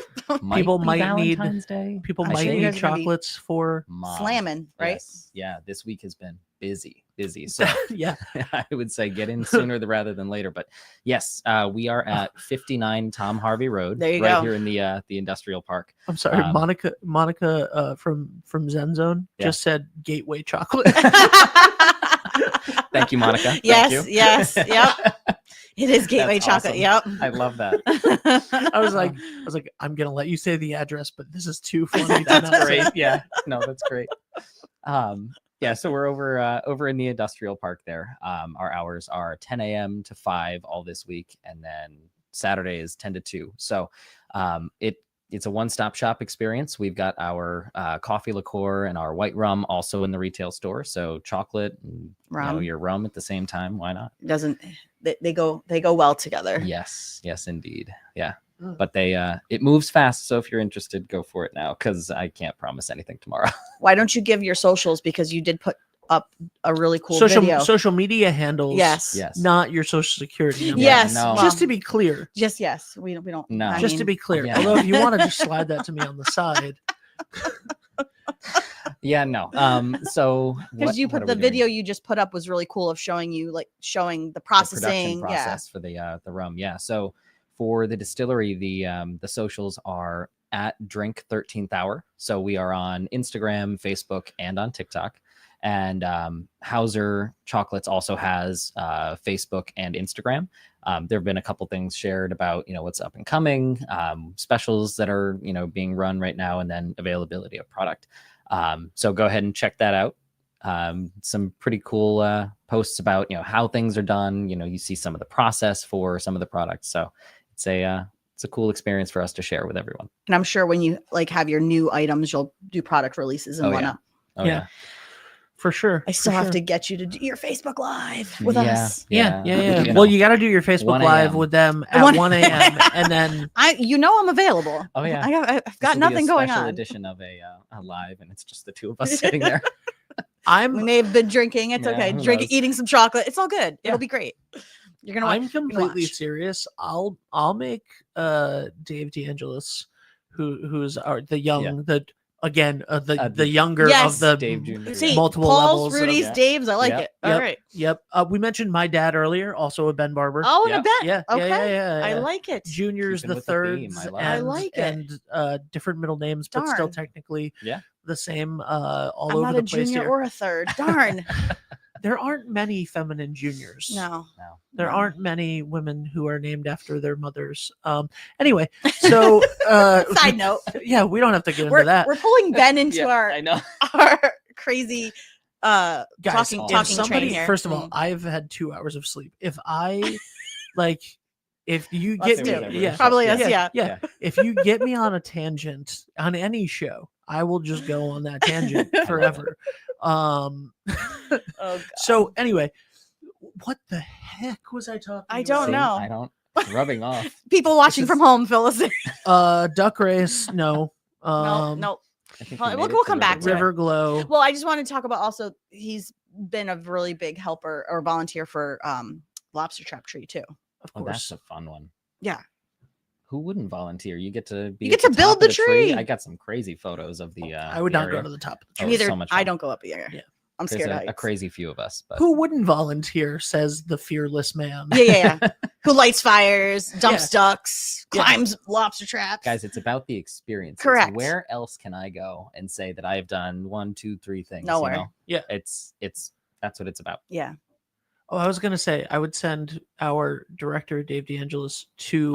people be might need- Valentine's Day. People I'm might sure you need guys are gonna be- chocolates for. Mom. Slamming, right? Yes. Yeah, this week has been busy. So Yeah. I would say get in sooner rather than later. But yes, we are at 59 Tom Harvey Road, There you right go. here in the industrial park. I'm sorry, Um, Monica from Zen Zone Yeah. just said Gateway chocolate. Thank you, Monica. Thank Yes, you. yes, yep. It is Gateway That's chocolate. awesome. Yep. I love that. I was like, I'm gonna let you say the address, but this is too funny. to That's not say. great. Yeah, no, that's great. Yeah, so we're over in the industrial park there. Our hours are 10 a.m. to 5 all this week, and then Saturday is 10 to 2. So it's a one-stop shop experience. We've got our coffee liqueur and our white rum also in the retail store. So chocolate and Rum. your rum at the same time. Why not? Doesn't they go well together? Yes, indeed. Yeah. Mm. But it moves fast. So if you're interested, go for it now, because I can't promise anything tomorrow. Why don't you give your socials, because you did put up a really cool video. social media handles. Yes. Yes. Not your social security number. Yes. no. Just to be clear. Just yes. We don't. No. I Just mean, to be clear. yeah. Although if you want to just slide that to me on the side. Yeah, no. So because you what put are the we doing? video you just put up was really cool of showing the The processing. production process for the rum. Yeah. So for the distillery, the socials are at Drink 13th Hour. So we are on Instagram, Facebook, and on TikTok. And Hauser Chocolates also has Facebook and Instagram. There have been a couple things shared about what's up and coming, specials that are being run right now, and then availability of product. So go ahead and check that out. Some pretty cool posts about how things are done. You see some of the process for some of the products. So it's a cool experience for us to share with everyone. And I'm sure when you have your new items, you'll do product releases and Oh, yeah. whatnot. Oh Yeah. For sure. I still for have sure. to get you to do your Facebook Live with Yeah. us. Yeah. Well, you got to do your Facebook 1 Live a.m. with them At at 1 1 a.m. and then I'm available. Oh, yeah. I've This got will be nothing a going special on. edition of a live, and it's just the two of us sitting there. We I'm may have been drinking. It's Yeah, okay. who Drinking, knows? eating some chocolate. It's all good. Yeah. It'll be great. You're gonna. I'm completely watch. serious. I'll make Dave DeAngelis, who's the young the younger Yes. of the Dave Jr. See, multiple Paul's, levels. Rudy's, yeah. Dave's. I like Yep. it. All Yep. right. Yep. We mentioned my dad earlier, also a Ben Barber. Oh, and Yep. a bet. yeah. Okay. Yeah. I like it. Juniors, Keeping the with the theme. thirds, I love it. I like it. and different middle names, but still Darn. technically Yeah. the same all I'm over not the a place junior here. or a third. Darn. there aren't many feminine juniors. No. There No. aren't many women who are named after their mothers. Anyway, so Side note. yeah, we don't have to get into that. We're pulling Ben into I know. our crazy Guys, talking if somebody, train here. first of all, I've had 2 hours of sleep. If I if you Us get too. me, yeah, Probably us, yeah. If you get me on a tangent on any show, I will just go on that tangent forever. Oh, God. So anyway, what the heck was I talking I don't about? know. I don't. Rubbing off. People watching from home, fill us in. Duck race, no. No. I think Well, we made we'll it come back to it. River Glow. Well, I just want to talk about also he's been a really big helper or volunteer for Lobster Trap Tree too. Of Oh, course. that's a fun one. Yeah. Who wouldn't volunteer? You get to be. You get at to the top build of the tree. I got some crazy photos of the. I would the not area. go to the top of the Oh, tree. Neither so much I fun. don't go up there. Yeah. I'm There's scared of a heights. crazy few of us, but Who wouldn't volunteer, says the fearless man. Yeah. Who lights fires, dumps ducks, Yeah. climbs lobster traps. guys, it's about the experience. Correct. Where else can I go and say that I've done 1, 2, 3 things? Nowhere. You know? Yeah. It's that's what it's about. Yeah. Oh, I was gonna say I would send our director Dave DeAngelis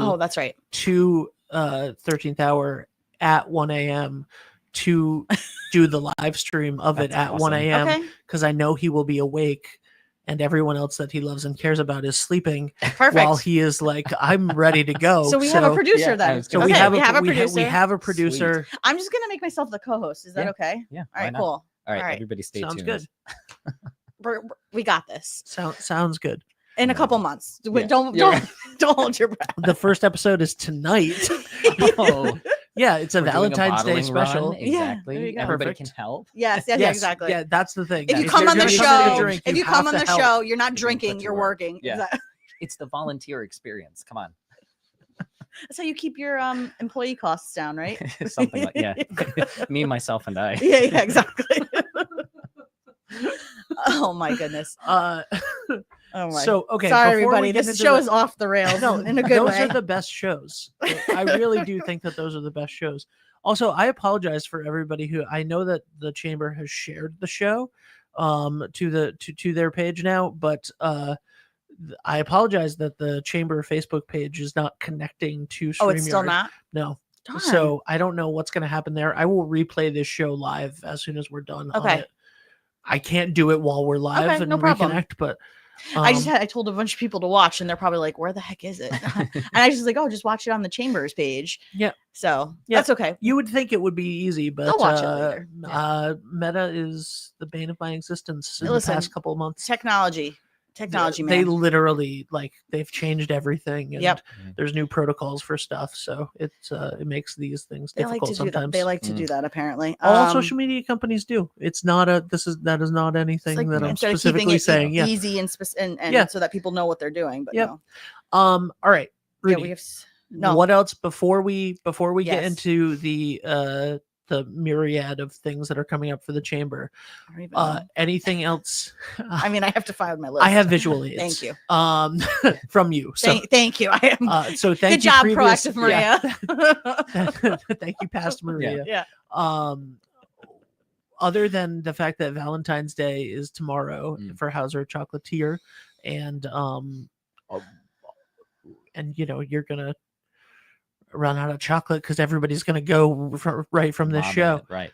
Oh, that's right. to 13th hour at 1 a.m. to do the live stream of it That's at 1 awesome. a.m. Okay. because I know he will be awake and everyone else that he loves and cares about is sleeping Perfect. while he is like, I'm ready to go. so we have a producer Yeah, I then. was So gonna we Okay, have we have a we producer. have a producer. I'm just gonna make myself the co-host. Is that Yeah. okay? Yeah. All why right, not? cool. All right, All right. everybody stay Sounds tuned. good. We got this Sounds good. in a couple months. Yeah. Don't You're right. don't hold your breath. The first episode is tonight. Oh, Yeah, it's a we're doing Valentine's Day bottling special. run. Yeah, Exactly. there you go. Everybody Perfect. can help. Yes, yeah, Yes, exactly. Yeah, that's the thing. If you If come you're on the gonna come in to show, drink, if you have come on to the help. show, you're not You're gonna drinking, put you're to work. working. Yeah. Exactly. It's the volunteer experience. Come on. That's how you keep your employee costs down, right? Something like me, myself, and I. Yeah, exactly. Oh my goodness. Uh, Oh my. so okay, Sorry, before we everybody. get This into show the- is off the rails No, in a good those way. are the best shows. I really do think that those are the best shows. Also, I apologize for everybody who I know that the chamber has shared the show to their page now, but I apologize that the chamber Facebook page is not connecting to StreamYard. Oh, it's still not? No. Darn. So I don't know what's going to happen there. I will replay this show live as soon as we're done. on Okay. it. I can't do it while we're live Okay, and no problem. reconnect, but I told a bunch of people to watch, and they're probably like, "Where the heck is it?" And I just like, "Oh, just watch it on the Chambers page." Yeah. So Yeah. that's okay. you would think it would be easy, but I'll watch it later. Meta is the bane of my existence in Listen, the past couple of months. Technology, They man. literally they've changed everything, and Yep. there's new protocols for stuff, so it makes these things They like difficult to do that. sometimes. They like to do that apparently. All social media companies do. It's not that is not anything like that I'm instead of keeping specifically it saying. Yeah. easy and Yeah. so that people know what they're doing. But Yep. no. All right, Yeah, Rudy. we have no. What else before we get Yes. into the myriad of things that are coming up for the chamber? I don't even know. Anything else? I mean, I have to find my list. I have visual aids. Thank you. From you. So Thank you. I am. so thank Good you, job, previous- proactive Maria. Yeah. Thank you, past Maria. Yeah. Other than the fact that Valentine's Day is tomorrow for Hauser Chocolatier, and you're gonna run out of chocolate because everybody's gonna go right from this Mobbing show. it, right.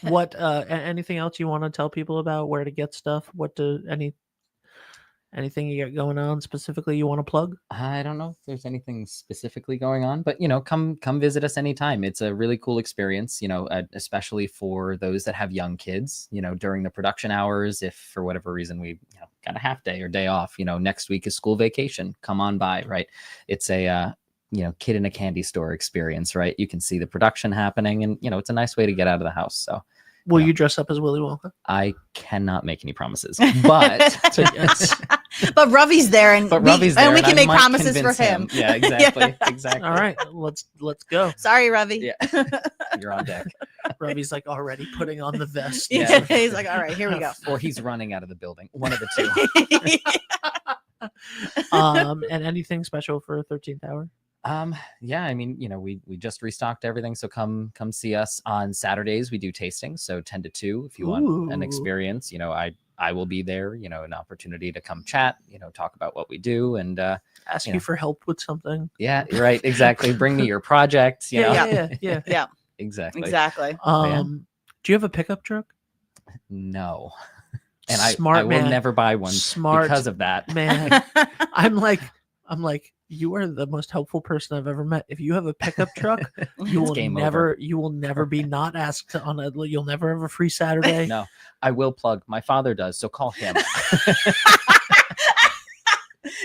What anything else you want to tell people about where to get stuff? Anything you got going on specifically you want to plug? I don't know if there's anything specifically going on, but come visit us anytime. It's a really cool experience, especially for those that have young kids, during the production hours. If for whatever reason we got a half day or day off, next week is school vacation, come on by, right? It's a kid in a candy store experience, right? You can see the production happening, and it's a nice way to get out of the house. So Will you dress up as Willy Wonka? I cannot make any promises, but But Ravi's there, and Ravi's there, and we and can I make might promises for convince him. Yeah, exactly, exactly. All right, let's go. Sorry, Ravi. Yeah, you're on deck. Ravi's like already putting on the vest. Yeah. He's like, all right, here we go. Or he's running out of the building. One of the two. And anything special for 13th hour? Yeah, I mean, we just restocked everything, so come see us on Saturdays. We do tastings, so 10 to 2 if you want an Ooh. experience. I will be there, an opportunity to come chat, talk about what we do, and Ask you for help with something. yeah, right, exactly. Bring me your projects, Yeah. exactly. Exactly. Do you have a pickup truck? No. And Smart I will man. never buy one because of that. Man. I'm like, you are the most helpful person I've ever met. If you have a pickup truck, you will game never, over. you will never be not asked on a. You'll never have a free Saturday. No, I will plug. My father does, so call him.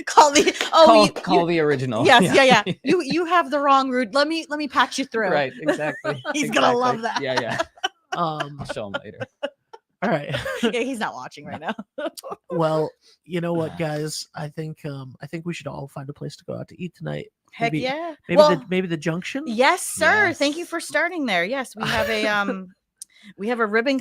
Call the original. Yes, yeah. You have the wrong route. Let me patch you through. Right, exactly. He's gonna love that. Yeah. I'll show him later. All right. Yeah, he's not watching right now. Well, you know what, guys? I think we should all find a place to go out to eat tonight. Heck yeah. Maybe the Junction. Yes, sir. Yes. Thank you for starting there. Yes, we have a ribbon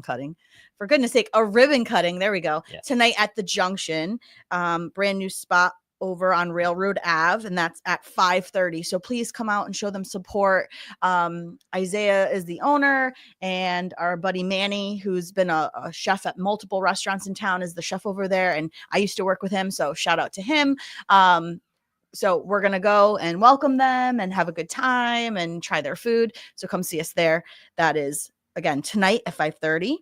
cutting. For goodness sake, a ribbon cutting. There we go. Yes. Tonight at the Junction, brand new spot over on Railroad Ave, and that's at 5:30. So please come out and show them support. Isaiah is the owner, and our buddy Manny, who's been a chef at multiple restaurants in town, is the chef over there. And I used to work with him, so shout out to him. So we're going to go and welcome them and have a good time and try their food. So come see us there. That is, again, tonight at 5:30.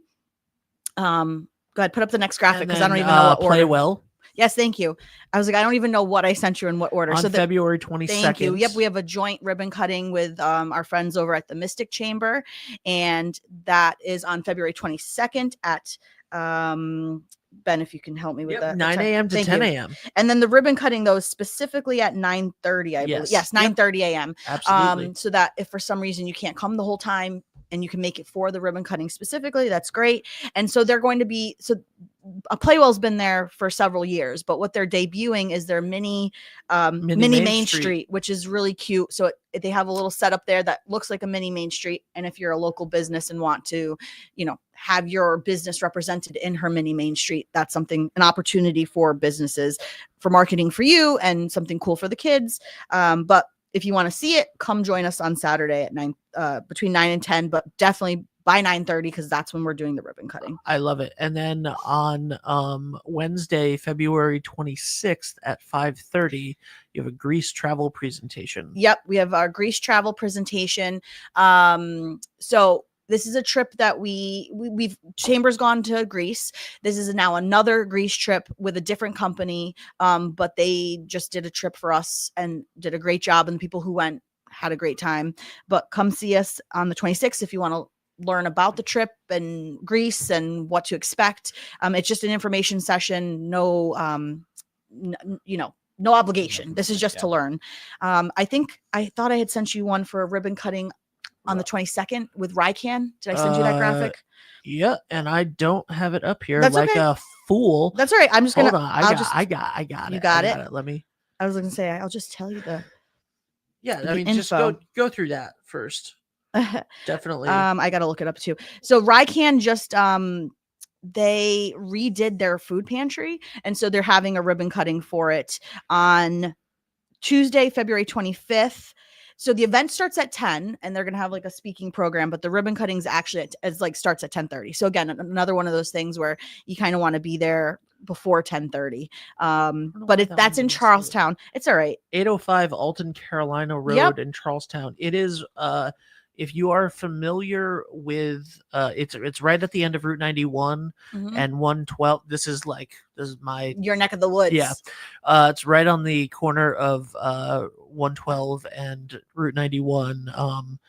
Go ahead, put up the next graphic because I don't even know what order. Play well. Yes, thank you. I was like, I don't even know what I sent you in what order. On February 22nd. Thank you. Yep, we have a joint ribbon cutting with our friends over at the Mystic Chamber, and that is on February 22nd at Ben, if you can help me with that. 9 a.m. to 10 a.m. And then the ribbon cutting, though, is specifically at 9:30, I believe. Yes, 9:30 a.m. Absolutely. So that if for some reason you can't come the whole time and you can make it for the ribbon cutting specifically, that's great. And so they're going to be, a Playwell's been there for several years, but what they're debuting is their mini Main Street, which is really cute. So they have a little setup there that looks like a mini Main Street. And if you're a local business and want to, have your business represented in her mini Main Street, that's an opportunity for businesses, for marketing for you and something cool for the kids. But if you want to see it, come join us on Saturday at between 9 and 10, but definitely by 9:30 because that's when we're doing the ribbon cutting. I love it. And then on Wednesday, February 26th at 5:30, you have a Greece travel presentation. Yep, we have our Greece travel presentation. So this is a trip that we've Chamber's gone to Greece. This is now another Greece trip with a different company. But they just did a trip for us and did a great job. And the people who went had a great time. But come see us on the 26th if you want to learn about the trip and Greece and what to expect. It's just an information session. No obligation. This is just to learn. I thought I had sent you one for a ribbon cutting on the 22nd with Rycan. Did I send you that graphic? Yeah, and I don't have it up here. That's like okay. A fool. That's all right. I'm just Hold gonna. on. I got it. You got it. Let me. I was gonna say I'll just tell you the. Yeah, the I mean, info. just go through that first. Definitely. I gotta look it up too. So Rycan just they redid their food pantry, and so they're having a ribbon cutting for it on Tuesday, February 25th. So the event starts at 10 and they're going to have like a speaking program, but the ribbon cuttings actually starts at 10:30. So again, another one of those things where you kind of want to be there before 10:30. But that's in Charlestown. It's all right. 805 Alton Carolina Road in Charlestown. It is if you are familiar with it's right at the end of Route 91 and 112. This is your neck of the woods. Yeah. It's right on the corner of 112 and Route 91,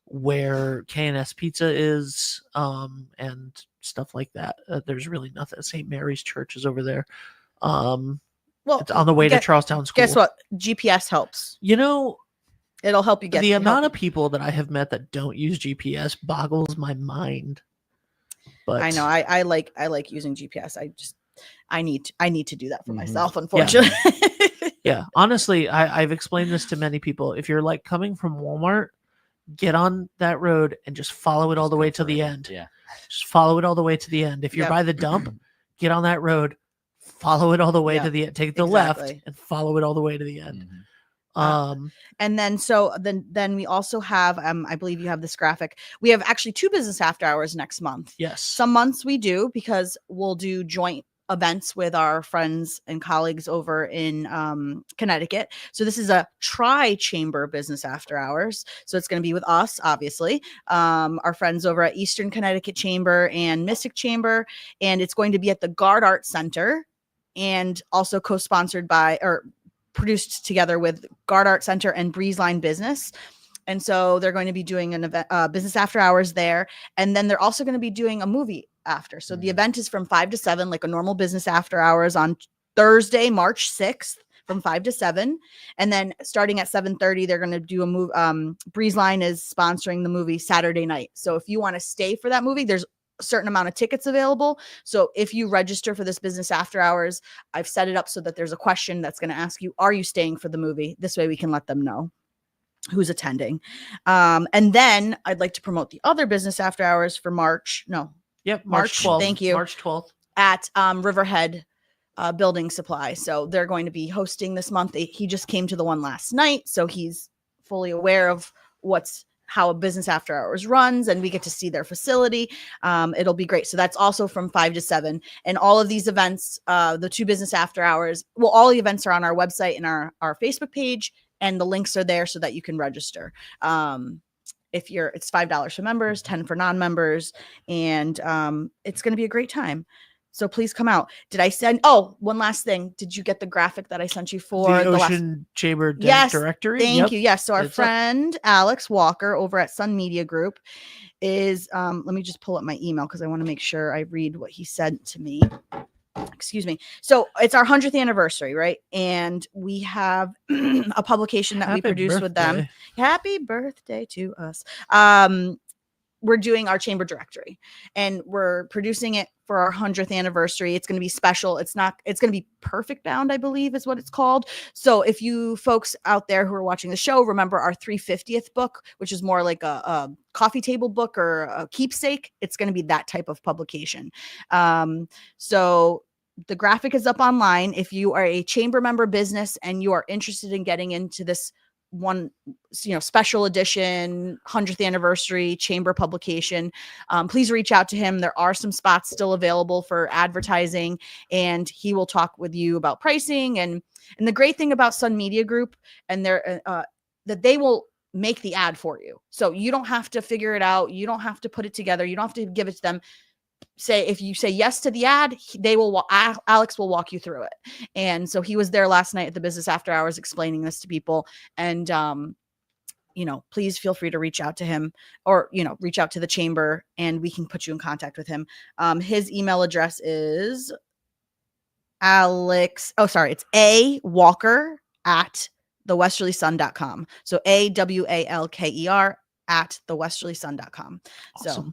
where K&S Pizza is, and stuff like that. There's really nothing. St. Mary's Church is over there. Well, it's on the way to Charlestown School. Guess what? GPS helps. It'll help you get the amount of people that I have met that don't use GPS boggles my mind. But I know I like using GPS. I need to do that for myself, unfortunately. Yeah. Honestly, I've explained this to many people. If you're like coming from Walmart, get on that road and just follow it all the way to the end. Yeah. Just follow it all the way to the end. If you're by the dump, get on that road, follow it all the way to the end. Take the left and follow it all the way to the end. And then we also have, I believe you have this graphic. We have actually 2 business after hours next month. Yes. Some months we do because we'll do joint events with our friends and colleagues over in Connecticut. So this is a tri-chamber business after hours. So it's going to be with us, obviously, our friends over at Eastern Connecticut Chamber and Mystic Chamber. And it's going to be at the Guard Art Center, and also co-sponsored by, or produced together with Guard Art Center and Breeze Line Business. And so they're going to be doing an event, business after hours there. And then they're also going to be doing a movie after. So the event is from 5 to 7, like a normal business after hours on Thursday, March 6th from 5 to 7. And then starting at 7:30, they're going to do a movie. Breeze Line is sponsoring the movie Saturday night. So if you want to stay for that movie, there's a certain amount of tickets available. So if you register for this business after hours, I've set it up so that there's a question that's going to ask you, are you staying for the movie? This way we can let them know who's attending. And then I'd like to promote the other business after hours for March 12th. Thank you. March 12th at Riverhead Building Supply. So they're going to be hosting this month. He just came to the one last night, so he's fully aware of how a business after hours runs, and we get to see their facility. It'll be great. So that's also from 5 to 7. And all of these events, the 2 business after hours, well, all the events are on our website and our Facebook page, and the links are there so that you can register. It's $5 for members, 10 for non-members, and it's going to be a great time. So please come out. Did I send? Oh, one last thing. Did you get the graphic that I sent you for the Ocean Chamber directory? Thank you. Yes. So our friend Alex Walker over at Sun Media Group is, let me just pull up my email because I want to make sure I read what he said to me. Excuse me. So it's our 100th anniversary, right? And we have a publication that we produce with them. Happy birthday to us. We're doing our chamber directory, and we're producing it for our 100th anniversary. It's going to be special. It's going to be perfect bound, I believe is what it's called. So if you folks out there who are watching the show, remember our 350th book, which is more like a coffee table book or a keepsake. It's going to be that type of publication. So the graphic is up online. If you are a chamber member business and you are interested in getting into this one, special edition 100th anniversary chamber publication, please reach out to him. There are some spots still available for advertising, and he will talk with you about pricing. And the great thing about Sun Media Group and their that they will make the ad for you. So you don't have to figure it out. You don't have to put it together. You don't have to give it to them. If you say yes to the ad, Alex will walk you through it. And so he was there last night at the business after hours explaining this to people. And, please feel free to reach out to him, or, reach out to the chamber, and we can put you in contact with him. His email address is it's awalker@thewesterlysun.com. So AWALKER @thewesterlysun.com. Awesome. So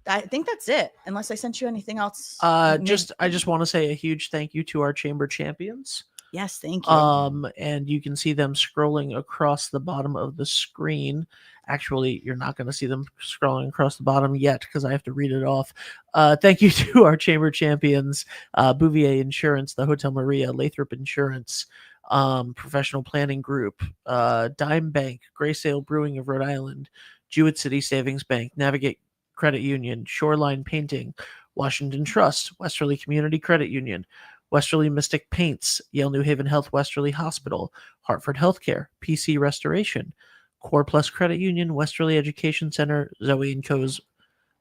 I think that's it, unless I sent you anything else. I just want to say a huge thank you to our chamber champions. Yes, thank you. And you can see them scrolling across the bottom of the screen. Actually, you're not going to see them scrolling across the bottom yet because I have to read it off. Thank you to our chamber champions, Bouvier Insurance, the Hotel Maria, Lathrop Insurance, Professional Planning Group, Dime Bank, Gray Sale Brewing of Rhode Island, Jewett City Savings Bank, Navigate Credit Union, Shoreline Painting, Washington Trust, Westerly Community Credit Union, Westerly Mystic Paints, Yale New Haven Health Westerly Hospital, Hartford Healthcare, PC Restoration, Core Plus Credit Union, Westerly Education Center, Zoe & Co.'s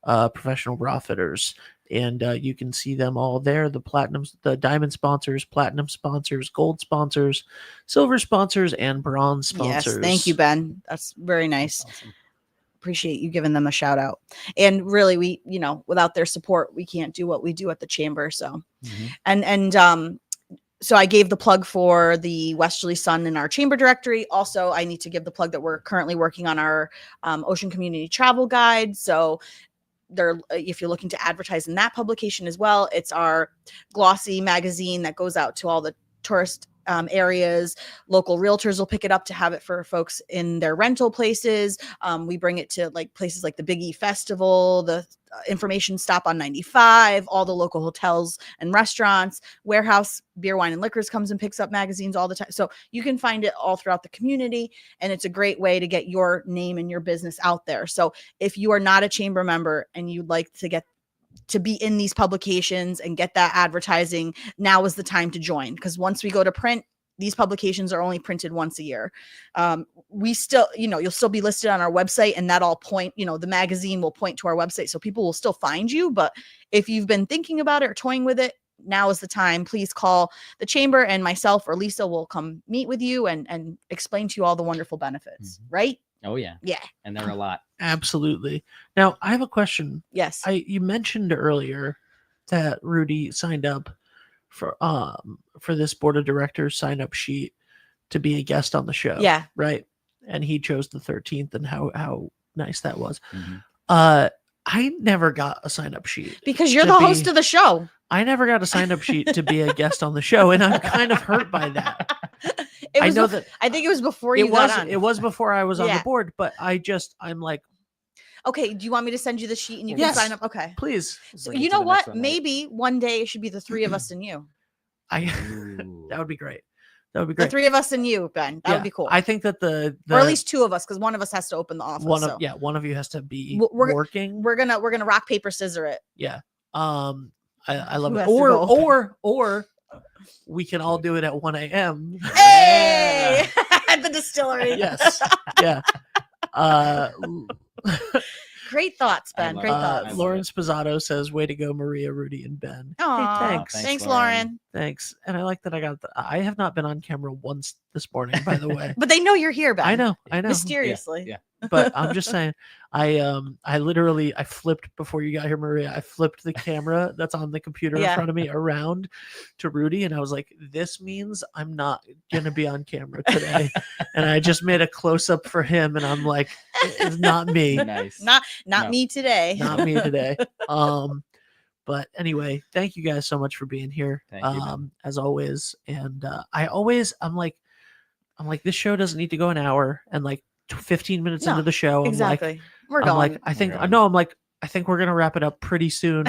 Professional Bra Fitters. And you can see them all there. The diamond sponsors, platinum sponsors, gold sponsors, silver sponsors, and bronze sponsors. Yes, thank you, Ben. That's very nice. That's awesome. Appreciate you giving them a shout out. And really, we, without their support, we can't do what we do at the chamber. So, so I gave the plug for the Westerly Sun in our chamber directory. Also, I need to give the plug that we're currently working on our Ocean Community Travel Guide. So if you're looking to advertise in that publication as well, it's our glossy magazine that goes out to all the tourist areas. Local realtors will pick it up to have it for folks in their rental places. We bring it to like places like the Big E Festival, the information stop on 95, all the local hotels and restaurants. Warehouse Beer, Wine, and Liquors comes and picks up magazines all the time. So you can find it all throughout the community, and it's a great way to get your name and your business out there. So if you are not a chamber member and you'd like to be in these publications and get that advertising, now is the time to join, because once we go to print, these publications are only printed once a year. We still, you'll still be listed on our website, and that'll point, the magazine will point to our website, so people will still find you. But if you've been thinking about it or toying with it, now is the time. Please call the chamber, and myself or Lisa will come meet with you and explain to you all the wonderful benefits. Right? Oh yeah. Yeah. And there are a lot. Absolutely. Now, I have a question. Yes. You mentioned earlier that Reudi signed up for this board of directors sign up sheet to be a guest on the show. Yeah. Right. And he chose the 13th, and how nice that was. Mm-hmm. I never got a sign up sheet because you're the host of the show. I never got a sign up sheet to be a guest on the show, and I'm kind of hurt by that. I think it was before you got on. It was before I was on the board, but I'm like, okay, do you want me to send you the sheet and you Yes. can sign up? Okay. please. So you know what? Maybe one day it should be the three of us and you. That would be great. That would be The great. three of us and you, Ben. That would be cool. I think that the or at least two of us, because one of us has to open the office. one of you has to be We're- working. We're gonna rock, paper, scissor it. Yeah. I love Who it. has to go Or we can all do it at 1 a.m. Hey, at the distillery. Yes. Yeah. Great thoughts, Ben. love Great it. thoughts. Lauren Spizzato says, "Way to go, Maria, Rudy, and Ben." Aw, thanks. Thanks, Lauren. Lauren. Thanks. And I like that I have not been on camera once this morning, by the way. But they know you're here, Ben. I know. Mysteriously. Yeah. But I'm just saying, I literally flipped before you got here, Maria. I flipped the camera that's on the computer in Yeah. front of me around to Rudy, and I was like, "This means I'm not gonna be on camera today." And I just made a close up for him, and I'm like, "It's not me, Nice. Not No. me today. not me today." But anyway, thank you guys so much for being here, Thank you, man. as always. And I'm like, this show doesn't need to go an hour, and like 15 minutes No, into the show, Exactly. We're I'm going. like, I think going. no, I'm like, I think we're gonna wrap it up pretty soon.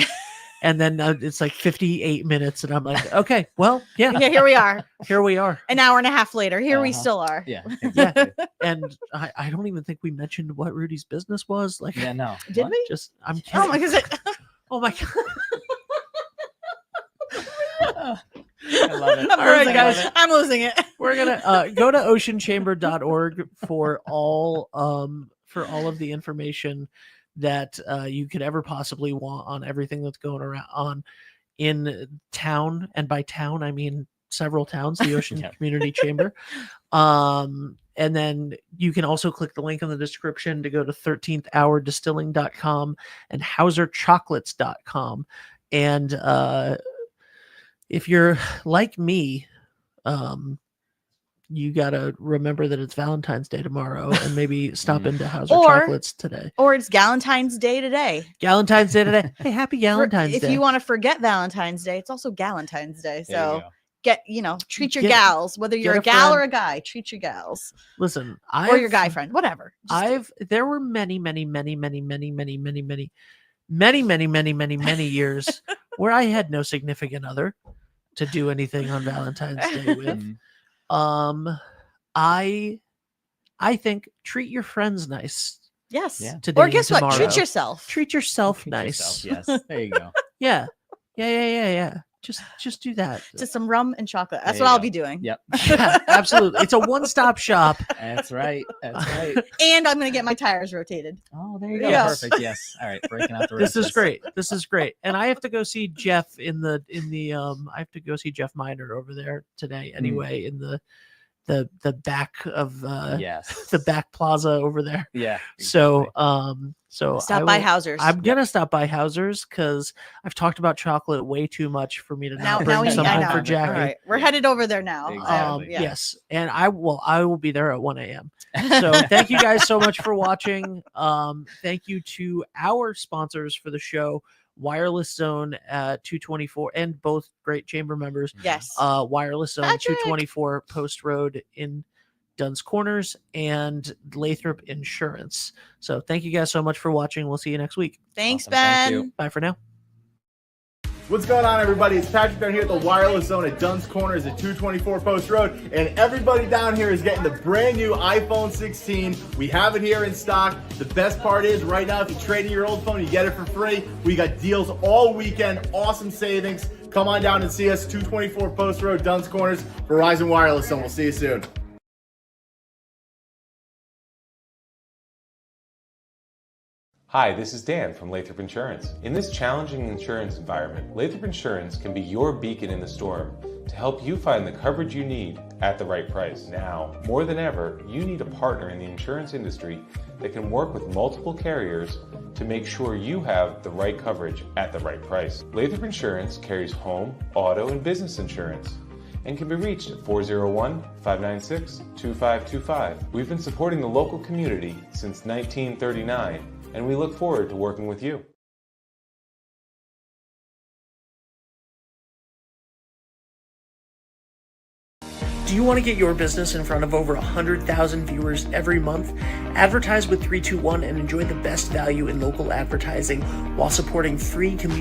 And then it's like 58 minutes, and I'm like, okay, well, yeah, yeah, here we are. here we are. An hour and a half later. Here we Uh-huh. still are. Yeah. Yeah. Exactly. And I don't even think we mentioned what Rudy's business was. Like, Yeah. No. Did What? we? just I'm Oh my kidding. god. Oh my god. I love it. I'm All right, losing guys. it. I'm losing it. We're gonna go to oceanchamber.org for all of the information that you could ever possibly want on everything that's going around on in town. And by town, I mean several towns, the Ocean Yeah. Community Chamber. And then you can also click the link in the description to go to 13thhourdistilling.com and hauserchocolates.com. And if you're like me, you gotta remember that it's Valentine's Day tomorrow, and maybe stop into Hauser Or- Chocolates today. Or it's Galentine's Day today. Galentine's Day today. Hey, happy Galentine's If Day. you want to forget Valentine's Day, it's also Galentine's Day. There you So go. treat your Get- gals, whether you're get a a gal or friend. a guy, treat your gals Listen, or your guy friend, whatever. There were many years where I had no significant other to do anything on Valentine's Day with. Mhm. I think treat your friends nice Yes. Yeah. today. Or and guess what? tomorrow. Treat yourself. Treat yourself Treat nice. yourself, Yes. There you go. Yeah. Just do that. To some rum and chocolate. That's There what you I'll go. be doing. Yep. Yeah, absolutely. It's a one-stop shop. That's right. That's right. And I'm gonna get my tires rotated. Oh, there you go. Yeah. Perfect. Yes. All right. Breaking out the This is riches. great. This is great. And I have to go see Jeff in the I have to go see Jeff Miner over there today anyway in the back of Yes. the back plaza over there. Yeah. So exactly. Stop by Hauser's. I'm gonna stop by Hauser's because I've talked about chocolate way too much for me to now not bring we some I home know. for Jackie. All right. We're Yeah. headed over there now. Exactly. Yeah. Yes, and I will be there at 1 a.m. So thank you guys so much for watching. Thank you to our sponsors for the show, Wireless Zone at 224, and both great chamber members. Yes. Wireless Zone Patrick! 224 Post Road in Dunn's Corners, and Lathrop Insurance. So thank you guys so much for watching. We'll see you next week. Thanks, Awesome. Ben. Thank you. Bye for now. What's going on, everybody? It's Patrick down here at the Wireless Zone at Dunn's Corners at 224 Post Road, and everybody down here is getting the brand new iPhone 16. We have it here in stock. The best part is, right now, if you trade in your old phone, you get it for free. We got deals all weekend, awesome savings. Come on down and see us, 224 Post Road, Dunn's Corners, Verizon Wireless Zone. We'll see you soon. Hi, this is Dan from Lathrop Insurance. In this challenging insurance environment, Lathrop Insurance can be your beacon in the storm to help you find the coverage you need at the right price. Now, more than ever, you need a partner in the insurance industry that can work with multiple carriers to make sure you have the right coverage at the right price. Lathrop Insurance carries home, auto, and business insurance and can be reached at 401-596-2525. We've been supporting the local community since 1939, and we look forward to working with you. Do you want to get your business in front of over 100,000 viewers every month? Advertise with 321 and enjoy the best value in local advertising while supporting free community